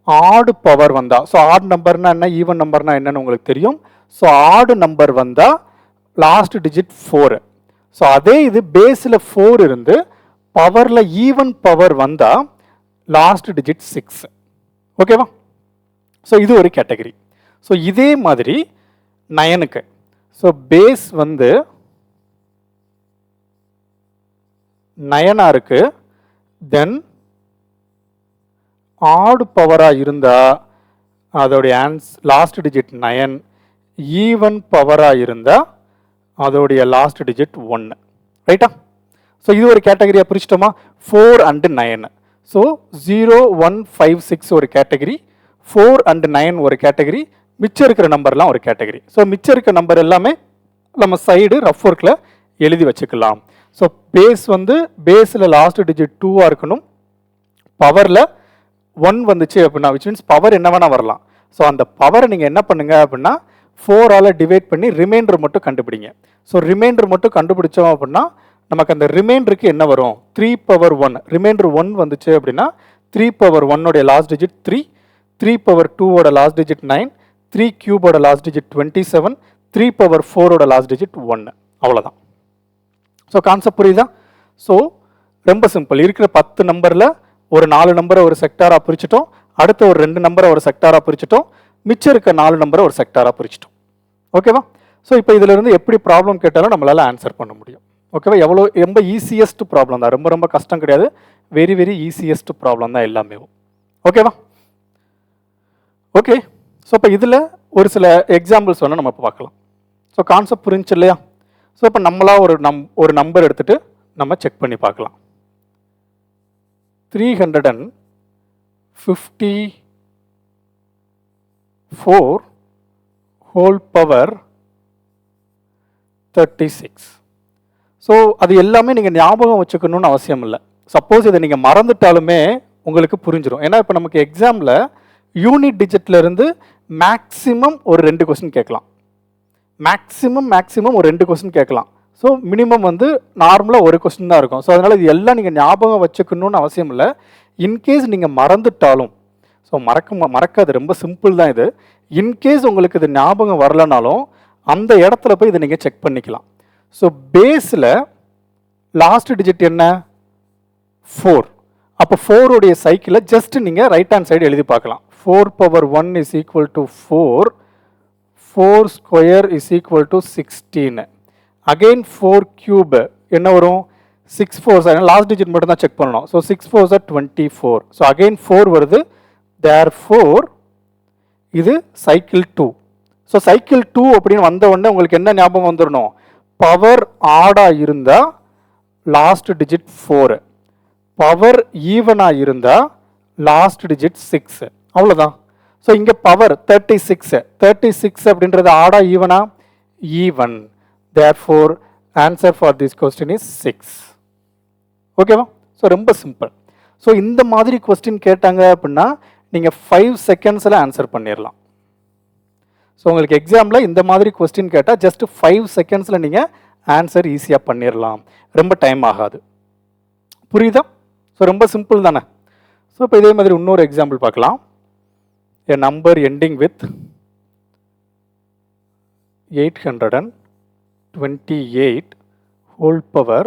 ஆடு பவர் வந்தா, ஸோ ஆட் நம்பர்னா என்ன, ஈவன் நம்பர்னா என்னன்னு உங்களுக்கு தெரியும். ஸோ ஆடு நம்பர் வந்தால் லாஸ்ட் டிஜிட் 4. ஸோ அதே இது பேஸில் 4 இருந்து பவரில் ஈவன் பவர் வந்தால் லாஸ்ட் டிஜிட் 6. ஓகேவா? ஸோ இது ஒரு கேட்டகரி. ஸோ இதே மாதிரி 9க்கு ஸோ பேஸ் வந்து 9 இருக்கு, தென் ஆடு பவராக இருந்தால் அதோடைய லாஸ்ட் டிஜிட் 9, ஈவன் பவராக இருந்தால் அதோடைய லாஸ்ட் டிஜிட் 1. ரைட்டா? ஸோ இது ஒரு கேட்டகரியாக பிரிச்சிட்டோமா? 4 அண்டு 9. ஸோ 0 1 5 6 ஒரு கேட்டகரி, 4 அண்டு 9 ஒரு கேட்டகரி, மிச்சம் இருக்கிற நம்பர்லாம் ஒரு கேட்டகரி. ஸோ மிச்சம் இருக்கிற நம்பர் எல்லாமே நம்ம சைடு ரஃப் ஒர்க்கில் எழுதி வச்சுக்கலாம். ஸோ பேஸ் வந்து பேஸில் லாஸ்ட் டிஜிட் 2 இருக்கணும், பவரில் 1 வந்துச்சு அப்படின்னா விச் மீன்ஸ் பவர் என்ன வேணால் வரலாம். ஸோ அந்த பவரை நீங்கள் என்ன பண்ணுங்க அப்படின்னா 4 டிவைட் பண்ணி ரிமைண்டர் மட்டும் கண்டுபிடிங்க. ஸோ ரிமைண்டர் மட்டும் கண்டுபிடிச்சோம் அப்படின்னா நமக்கு அந்த ரிமைண்டருக்கு என்ன வரும், 3 பவர் 1. ரிமைண்டர் 1 வந்துச்சு அப்படின்னா 3 power 1 last digit 3, 3 power 2 last digit 9, 3 கியூபோட last digit 27, 3 power 4 last digit 1. அவ்வளோதான். ஸோ கான்செப்ட் புரியுதா? ஸோ ரொம்ப சிம்பிள். இருக்கிற 10 நம்பரில் ஒரு 4 நம்பரை ஒரு செக்டாராக பிரிச்சிட்டோம், அடுத்த ஒரு 2 நம்பரை ஒரு செக்டாராக பிரிச்சிட்டோம், மிச்சம் இருக்க 4 நம்பரை ஒரு செக்டாராக பிரிச்சிட்டோம். ஓகேவா? ஸோ இப்போ இதிலிருந்து எப்படி ப்ராப்ளம் கேட்டாலும் நம்மளால் ஆன்சர் பண்ண முடியும். ஓகேவா? எவ்வளோ ரொம்ப ஈஸியஸ்ட் ப்ராப்ளம் தான், ரொம்ப கஷ்டம் கிடையாது, வெரி வெரி ஈஸியஸ்ட் ப்ராப்ளம் தான் எல்லாமே. ஓகேவா? ஓகே. ஸோ இப்போ இதில் ஒரு சில எக்ஸாம்பிள்ஸ் வேணால் நம்ம இப்போ பார்க்கலாம். ஸோ கான்செப்ட் புரிஞ்சு இல்லையா? ஸோ இப்போ நம்மளா ஒரு நம்பர் எடுத்துகிட்டு நம்ம செக் பண்ணி பார்க்கலாம். 354 ஹோல் பவர் 36. ஸோ அது எல்லாமே நீங்கள் ஞாபகம் வச்சுக்கணும்னு அவசியம் இல்லை. சப்போஸ் இதை நீங்கள் மறந்துட்டாலுமே உங்களுக்கு புரிஞ்சிடும். ஏன்னா இப்போ நமக்கு எக்ஸாமில் யூனிட் டிஜிட்ல இருந்து மேக்ஸிமம் ஒரு 2 கொஸ்டின் கேட்கலாம், மேக்ஸிமம் ஒரு 2 கொஸ்டின் கேட்கலாம். ஸோ மினிமம் வந்து நார்மலாக ஒரு கொஸ்டின் தான் இருக்கும். ஸோ அதனால் இது எல்லாம் நீங்கள் ஞாபகம் வச்சுக்கணும்னு அவசியம் இல்லை. இன்கேஸ் நீங்கள் மறந்துட்டாலும், ஸோ மறக்காது, ரொம்ப சிம்பிள் தான் இது. இன்கேஸ் உங்களுக்கு இது ஞாபகம் வரலனாலும் அந்த இடத்துல போய் இதை நீங்கள் செக் பண்ணிக்கலாம். ஸோ பேஸில் லாஸ்ட் டிஜிட் என்ன, 4. அப்போ 4 உடைய சைக்கிளை ஜஸ்ட் நீங்கள் ரைட் ஹேண்ட் சைடு எழுதி பார்க்கலாம். 4 power 1 is equal to 4, 4 square is equal to 16. Again 4 cube என்ன வரும், 6 4 லாஸ்ட் டிஜிட் மட்டும் தான் செக் பண்ணணும். ஸோ 6 4 24. ஸோ அகெயின் 4 வருது, therefore இது சைக்கிள் 2. ஸோ சைக்கிள் 2 அப்படின்னு வந்த உடனே உங்களுக்கு என்ன ஞாபகம் வந்துடணும், பவர் ஆடாக இருந்தால் லாஸ்ட் டிஜிட் 4, பவர் ஈவனாக இருந்தால் லாஸ்ட் டிஜிட் 6. அவ்வளோதான். ஸோ இங்கே பவர் 36 அப்படின்றது ஆடா ஈவனா, even. Therefore answer for this question is 6. ஓகேவா? ஸோ ரொம்ப சிம்பிள். ஸோ இந்த மாதிரி கொஸ்டின் கேட்டாங்க அப்படின்னா நீங்கள் 5 செகண்ட்ஸில் ஆன்சர் பண்ணிடலாம். ஸோ உங்களுக்கு எக்ஸாமில் இந்த மாதிரி கொஸ்டின் கேட்டால் ஜஸ்ட் 5 செகண்ட்ஸில் நீங்கள் ஆன்சர் ஈஸியாக பண்ணிடலாம், ரொம்ப டைம் ஆகாது. புரியுதா? ஸோ ரொம்ப சிம்பிள் தானே. ஸோ இப்போ இதே மாதிரி இன்னொரு எக்ஸாம்பிள் பார்க்கலாம். a number ending with 828 whole power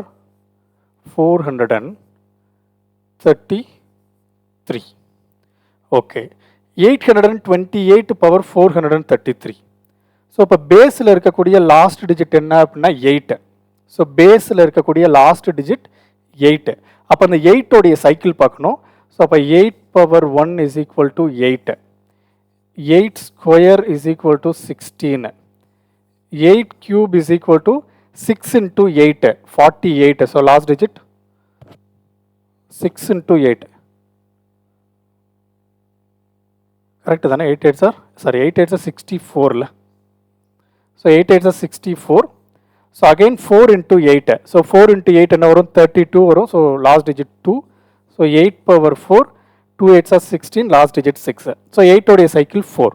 433. Okay, 828 power 433. So இப்போ பேஸில் இருக்கக்கூடிய லாஸ்ட் டிஜிட் என்ன அப்படின்னா 8. ஸோ பேஸில் இருக்கக்கூடிய லாஸ்ட் டிஜிட் 8. அப்போ அந்த 8 சைக்கிள் பார்க்கணும். ஸோ அப்போ 8 power 1 is equal to 8. 8 square is equal to 16. 8 cube is equal to 6 into 8, 48. So last digit 6 into 8. Correct தானே? 8 8s are, sorry, 8 8s are 64. So 8 8s are 64. So again 4 into 8. So 4 into 8 என்ன வரும்? 32 வரும். So last digit 2. So 8 power 4. 2 8s are 16. Last digit 6. So 8 உடைய cycle 4.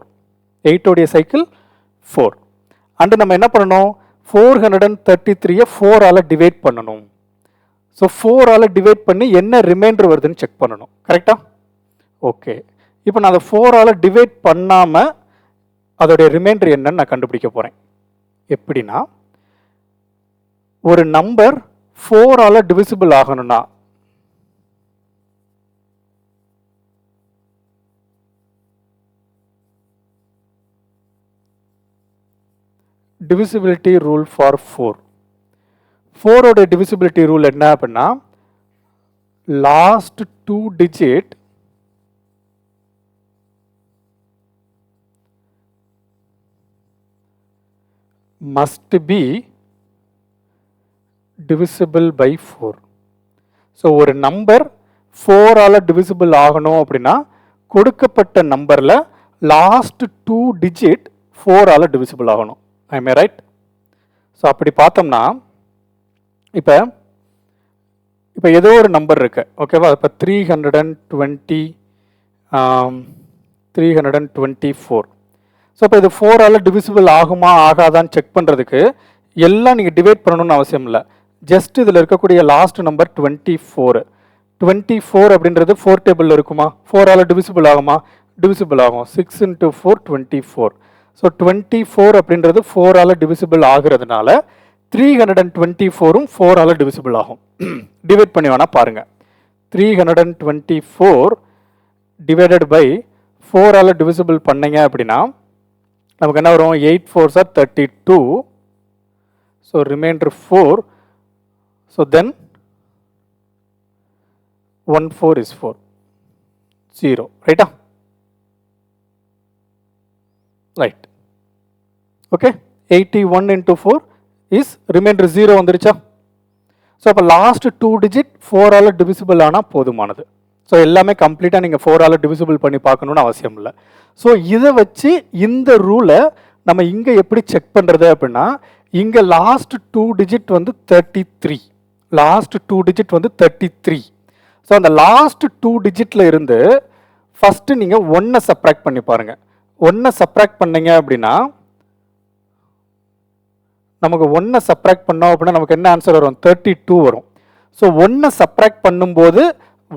8 உடைய cycle 4. And நம்ம என்ன பண்ணணும்? 433 4 all divide பண்ணணும். ஸோ 4 ஆல் டிவைட் பண்ணி என்ன ரிமைண்டர் வருதுன்னு செக் பண்ணணும். கரெக்டா? ஓகே, இப்போ நான் அதை 4 ஆல் டிவைட் பண்ணாமல் அதோடைய ரிமைண்டர் என்னன்னு நான் கண்டுபிடிக்க போகிறேன். எப்படின்னா, ஒரு நம்பர் 4 ஆல் டிவிசிபிள் ஆகணும்னா divisibility rule for 4. 4 ஓட divisibility rule என்ன அப்படின்னா, last 2 digit must be divisible by 4. So ஒரு நம்பர் 4 ஆல் divisible ஆகணும் அப்படின்னா கொடுக்கப்பட்ட நம்பரில் லாஸ்ட் 2 digit 4 ஆல் divisible ஆகணும். ஐ மே ரைட்? ஸோ அப்படி பார்த்தோம்னா இப்போ ஏதோ ஒரு நம்பர் இருக்கு, ஓகேவா? இப்போ 324. ஸோ இப்போ இது 4 ஆல் டிவிசிபிள் ஆகுமா ஆகாதான்னு செக் பண்ணுறதுக்கு எல்லாம் நீங்கள் டிவைட் பண்ணணும்னு அவசியம் இல்லை. ஜஸ்ட் இதில் இருக்கக்கூடிய லாஸ்ட் நம்பர் 24. 24 அப்படின்றது 4 டேபிளில் இருக்குமா? 4 ஆல் டிவிசிபிள் ஆகுமா? டிவிசிபிள் ஆகும். 6 into 4 24. ஸோ 24 அப்படின்றது 4 ஆல் டிவிசிபிள் ஆகிறதுனால 324ம் 4 ஆல் டிவிசிபிள் ஆகும். டிவைட் பண்ணி வேணா பாருங்க. 324 டிவைடட் பை 4 ஆல் டிவிசிபிள் பண்ணீங்க அப்படின்னா நமக்கு என்ன வரும்? 8 4s are 32. So remainder 4. So then 1 4 is 4. 0. ரைட்டா? Right. Okay, 81 into 4 is remainder 0 வந்துருச்சா? ஸோ அப்போ லாஸ்ட் 2 டிஜிட் 4 ஆல் டிவிசிபிள் ஆனால் போதுமானது. ஸோ எல்லாமே கம்ப்ளீட்டாக நீங்கள் 4 ஆல் டிவிசிபிள் பண்ணி பார்க்கணுன்னு அவசியம் இல்லை. ஸோ இதை வச்சு இந்த ரூலை நம்ம இங்கே எப்படி செக் பண்ணுறது அப்படின்னா, இங்கே லாஸ்ட் 2 டிஜிட் வந்து 33. லாஸ்ட் 2 டிஜிட் வந்து 33. ஸோ அந்த லாஸ்ட் 2 டிஜிட்டில் இருந்து ஃபஸ்ட்டு நீங்கள் 1 சப்ராக்ட் பண்ணி பாருங்கள். 1 சப்ராக்ட் பண்ணீங்க அப்படின்னா நமக்கு 1 சப்ராக்ட் பண்ணோம் அப்படின்னா நமக்கு என்ன ஆன்சர் வரும்? 32 வரும். ஸோ 1 சப்ராக்ட் பண்ணும்போது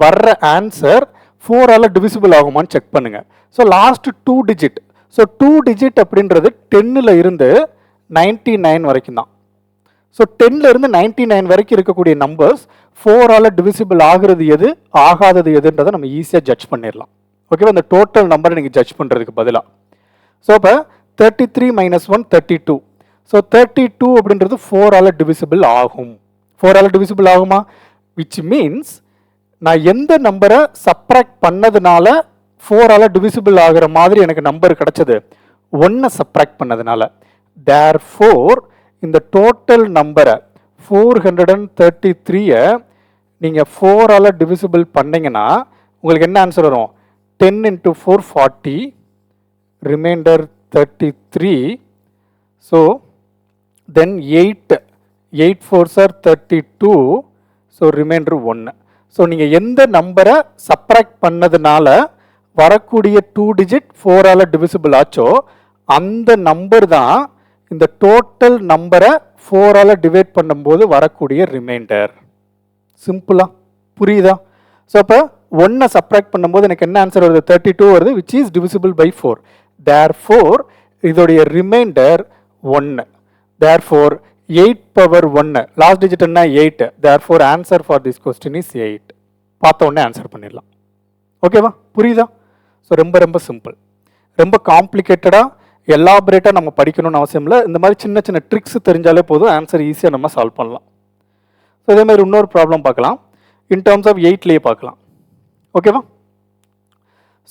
வர்ற ஆன்சர் 4 ஆல் டிவிசிபிள் ஆகுமான்னு செக் பண்ணுங்க. So last 2 digit. So 2 digit அப்படின்றது 10ல் இருந்து 99 வரைக்கும் தான். ஸோ 10ல் இருந்து 99 வரைக்கும் இருக்கக்கூடிய நம்பர்ஸ் 4 ஆல் டிவிசிபிள் ஆகிறது எது, ஆகாதது எதுன்றதை நம்ம ஈஸியாக ஜட்ஜ் பண்ணிடலாம். ஓகேவா? இந்த டோட்டல் நம்பரை நீங்கள் ஜட்ஜ் பண்ணுறதுக்கு பதிலாக. ஸோ இப்போ 33 - 1 32. ஸோ 32 அப்படின்றது 4 ஆல் டிவிசிபிள் ஆகும். 4 ஆல் டிவிசிபிள் ஆகுமா? விச் மீன்ஸ் நான் எந்த நம்பரை சப்ராக்ட் பண்ணதுனால 4 ஆல் டிவிசிபிள் ஆகிற மாதிரி எனக்கு நம்பர் கிடைச்சது? 1 சப்ராக்ட் பண்ணதுனால. தேர்ஃபோர் இந்த டோட்டல் நம்பரை 433 நீங்கள் 4 ஆல் டிவிசிபிள் பண்ணீங்கன்னா உங்களுக்கு என்ன ஆன்சர் வரும்? 10 into 4 40. Remainder 33. So then 8 4s are 32. So remainder 1. So நீங்கள் எந்த நம்பரை சப்ராக்ட் பண்ணதுனால வரக்கூடிய 2 டிஜிட் 4ஆல் டிவிசிபிள் ஆச்சோ அந்த நம்பர் தான் இந்த டோட்டல் நம்பரை 4ஆல் டிவைட் பண்ணும்போது வரக்கூடிய ரிமைண்டர். சிம்பிளா புரியுதா? ஸோ அப்போ 1 சப்ராக்ட் பண்ணும்போது எனக்கு என்ன ஆன்சர் வருது? 32 வருது, which is divisible by 4. Therefore இதோடைய remainder 1. Therefore 8 power 1, last digit என்ன? 8. Therefore answer for this question is 8. பார்த்த உடனே ஆன்சர் பண்ணிடலாம். ஓகேவா? புரியுதா? ஸோ ரொம்ப ரொம்ப சிம்பிள். ரொம்ப காம்ப்ளிகேட்டடாக எலாபரேட்டாக நம்ம படிக்கணும்னு அவசியம் இல்லை. இந்த மாதிரி சின்ன சின்ன ட்ரிக்ஸ் தெரிஞ்சாலே போதும், ஆன்சர் ஈஸியாக நம்ம சால்வ் பண்ணலாம். ஸோ இதே மாதிரி இன்னொரு ப்ராப்ளம் பார்க்கலாம். இன் டர்ம்ஸ் ஆஃப் 8லேயே பார்க்கலாம். ஓகேவா?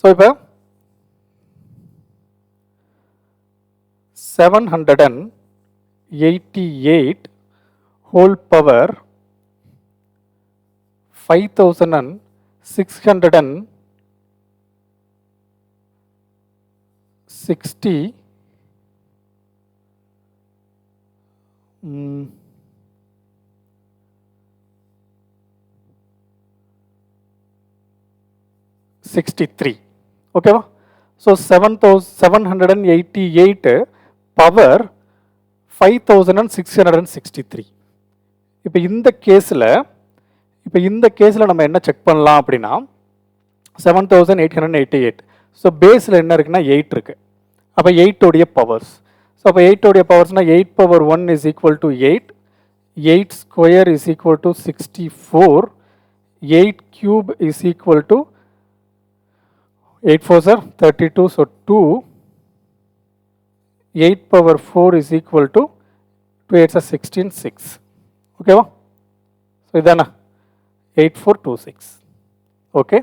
ஸோ இப்போ 788 whole power 5660 63. ஓகேவா? So 788 power 5663. இப்போ இந்த கேஸில் நம்ம என்ன செக் பண்ணலாம் அப்படின்னா 7888. ஸோ பேஸில் என்ன இருக்குன்னா 8 இருக்கு. அப்போ 8 உடைய பவர்ஸ். ஸோ அப்போ 8 உடைய பவர்ஸ்னா 8 power 1 is equal to 8, 8 square is equal to 64, 8 cube is equal to 8 4s are 32, so 2, 8 power 4 is equal to 2 8s are 16, 6. ஓகேவா? ஸோ இதானா 8426. ஓகே.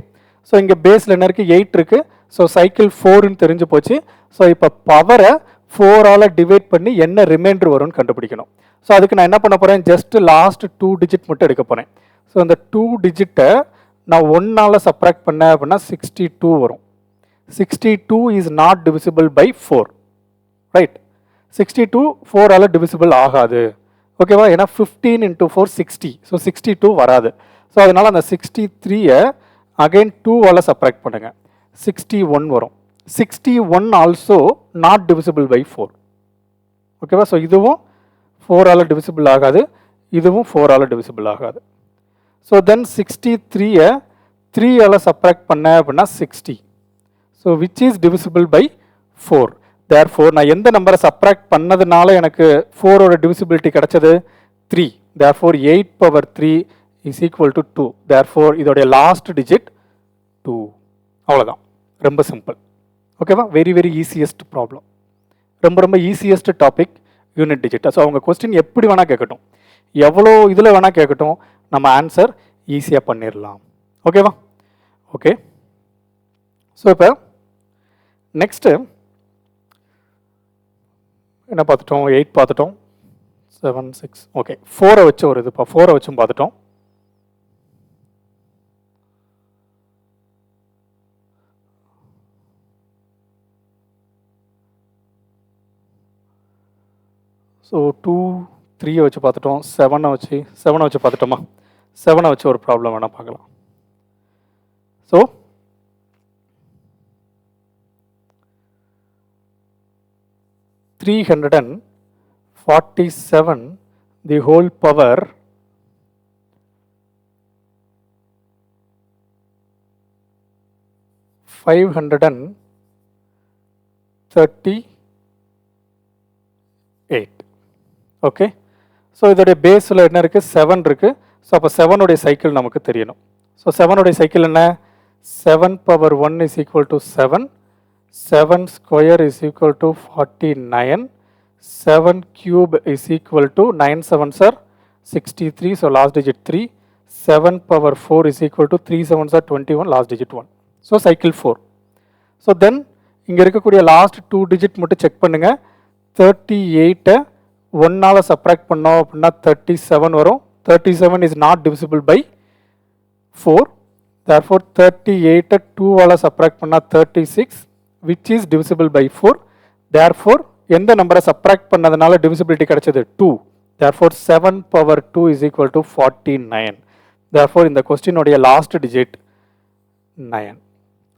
ஸோ இங்கே பேஸில் என்ன இருக்குது? 8 இருக்குது. ஸோ சைக்கிள் 4ன்னு தெரிஞ்சு போச்சு. ஸோ இப்போ பவரை 4ஆல் டிவைட் பண்ணி என்ன ரிமைண்டர் வரும்னு கண்டுபிடிக்கணும். ஸோ அதுக்கு நான் என்ன பண்ண போகிறேன்? ஜஸ்ட் லாஸ்ட் 2 டிஜிட் மட்டும் எடுக்க போகிறேன். ஸோ அந்த 2 டிஜிட்டை நான் 1ஆல் சப்ராக்ட் பண்ணேன் அப்படின்னா 62 வரும். 62 is not divisible by 4. Right? 62 4ஆல் டிவிசிபிள் ஆகாது. ஓகேவா? ஏன்னா 15 into 4 60. ஸோ 62 வராது. ஸோ அதனால் அந்த 63-ஐ அகைன் 2ஆல் சப்ராக்ட் பண்ணுங்க, 61 வரும். 61 ஆல்சோ நாட் டிவிசிபிள் பை 4. ஓகேவா? ஸோ இதுவும் 4ஆல் டிவிசிபிள் ஆகாது, இதுவும் 4ஆல் டிவிசிபிள் ஆகாது. ஸோ தென் 63-ஐ 3ஆல் சப்ராக்ட் பண்ண அப்படின்னா 60. So which is divisible by 4. Therefore நான் எந்த நம்பரை சப்ராக்ட் பண்ணதுனால எனக்கு 4ஓட டிவிசிபிலிட்டி கிடைச்சது? 3. Therefore 8 power 3 is equal to 2. Therefore இதோடைய லாஸ்ட் டிஜிட் 2. அவ்வளோதான். ரொம்ப சிம்பிள். ஓகேவா? Very very easiest problem. ரொம்ப ரொம்ப easiest topic unit digit. So அவங்க கொஸ்டின் எப்படி வேணால் கேட்கட்டும், எவ்வளோ இதில் வேணால் கேட்கட்டும், நம்ம ஆன்சர் ஈஸியாக பண்ணிடலாம். ஓகேவா? ஓகே. ஸோ இப்போ நெக்ஸ்ட்டு என்ன பார்த்துட்டோம்? 8 பார்த்துட்டோம், 7 6. ஓகே, 4 வச்சு ஒரு இது 4 வச்சும் பார்த்துட்டோம். ஸோ 2 3 வச்சு பார்த்துட்டோம், 7 வச்சு பார்த்துட்டோமா? 7 வச்சு ஒரு ப்ராப்ளம் வேணால் பார்க்கலாம். So 347 the whole power 538. Okay. So இதோடைய பேஸில் என்ன இருக்குது? 7 இருக்குது. ஸோ அப்போ 7 உடைய சைக்கிள் நமக்கு தெரியணும். ஸோ 7 உடைய சைக்கிள் என்ன? 7 power 1 is equal to 7, 7 square is equal to 49, 7 cube is equal to 9 7s are 63, so last digit 3, 7 power 4 is equal to 3 7s are 21, last digit 1. So cycle 4. So then இங்கே இருக்கக்கூடிய last 2 digit மட்டும் check பண்ணுங்க. 38 1ஆல் subtract பண்ணோம் அப்படின்னா 37 வரும். 37 is not divisible by 4. Therefore 38 2ஆல் subtract பண்ணால் 36, which is divisible by 4. Therefore எந்த நம்பரை சப்ராக்ட் பண்ணதுனால divisibility கிடைச்சது? 2. Therefore 7 power 2 is equal to 49. therefore இந்த கொஸ்டினுடைய லாஸ்ட் டிஜிட் 9.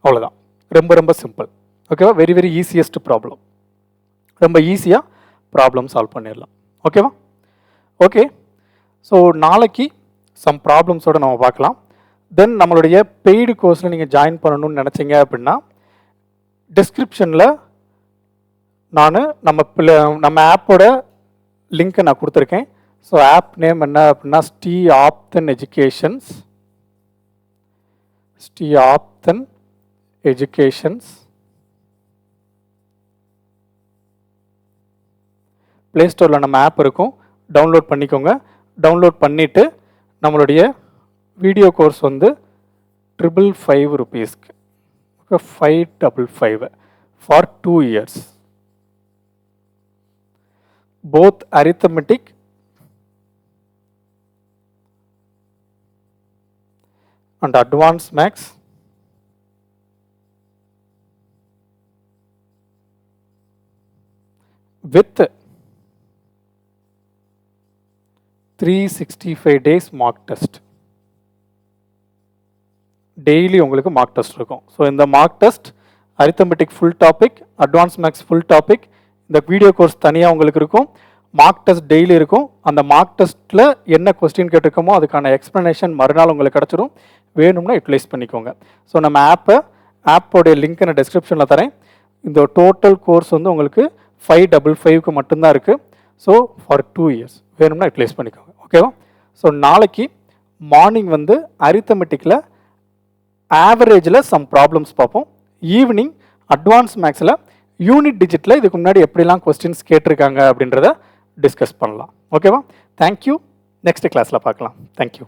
அவ்வளோதான். ரொம்ப ரொம்ப சிம்பிள். ஓகேவா? Very very easiest problem. ரொம்ப ஈஸியாக ப்ராப்ளம் சால்வ் பண்ணிடலாம். ஓகேவா? ஓகே. ஸோ நாளைக்கு சம் ப்ராப்ளம்ஸோடு நம்ம பார்க்கலாம். தென் நம்மளுடைய பெய்டு கோர்ஸில் நீங்கள் ஜாயின் பண்ணணும்னு நினச்சிங்க அப்படின்னா டிஸ்கிரிப்ஷனில் நம்ம ஆப்போட லிங்க்கை நான் கொடுத்துருக்கேன். ஸோ ஆப் நேம் என்ன அப்படின்னா ஸ்ரீ ஆப்தன் எஜுகேஷன்ஸ். ப்ளே ஸ்டோரில் நம்ம ஆப் இருக்கும், டவுன்லோட் பண்ணிக்கோங்க. டவுன்லோட் பண்ணிவிட்டு நம்மளுடைய வீடியோ கோர்ஸ் வந்து 555 rupeesக்கு 555 for 2 years. Both arithmetic and advanced maths with 365 days mock test. Daily உங்களுக்கு மார்க் டெஸ்ட் இருக்கும். ஸோ இந்த mock test arithmetic full topic, advance maths full topic, இந்த வீடியோ கோர்ஸ் தனியாக உங்களுக்கு இருக்கும். மார்க் டெஸ்ட் டெய்லி இருக்கும். அந்த மார்க் டெஸ்ட்டில் என்ன கொஸ்டின் கேட்டிருக்கோமோ அதுக்கான எக்ஸ்ப்ளனேஷன் மறுநாள் உங்களுக்கு கிடச்சிரும். வேணும்னா யூட்டிலைஸ் பண்ணிக்கோங்க. ஸோ நம்ம ஆப்போடைய லிங்க் நான் டிஸ்கிரிப்ஷனில் தரேன். இந்த டோட்டல் கோர்ஸ் வந்து உங்களுக்கு 555க்கு மட்டும்தான் இருக்குது. ஸோ ஃபார் 2 years வேணும்னா யூட்டிலைஸ் பண்ணிக்கோங்க. ஓகேவா? ஸோ நாளைக்கு மார்னிங் வந்து அரித்தமெட்டிக்கில் ஆவரேஜில் சம் ப்ராப்ளம்ஸ் பார்ப்போம். ஈவினிங் அட்வான்ஸ் மேக்ஸில் யூனிட் டிஜிட்டில் இதுக்கு முன்னாடி எப்படிலாம் கொஸ்டின்ஸ் கேட்டிருக்காங்க அப்படின்றத டிஸ்கஸ் பண்ணலாம். ஓகேவா? தேங்க்யூ. நெக்ஸ்ட் கிளாஸில் பார்க்கலாம். தேங்க்யூ.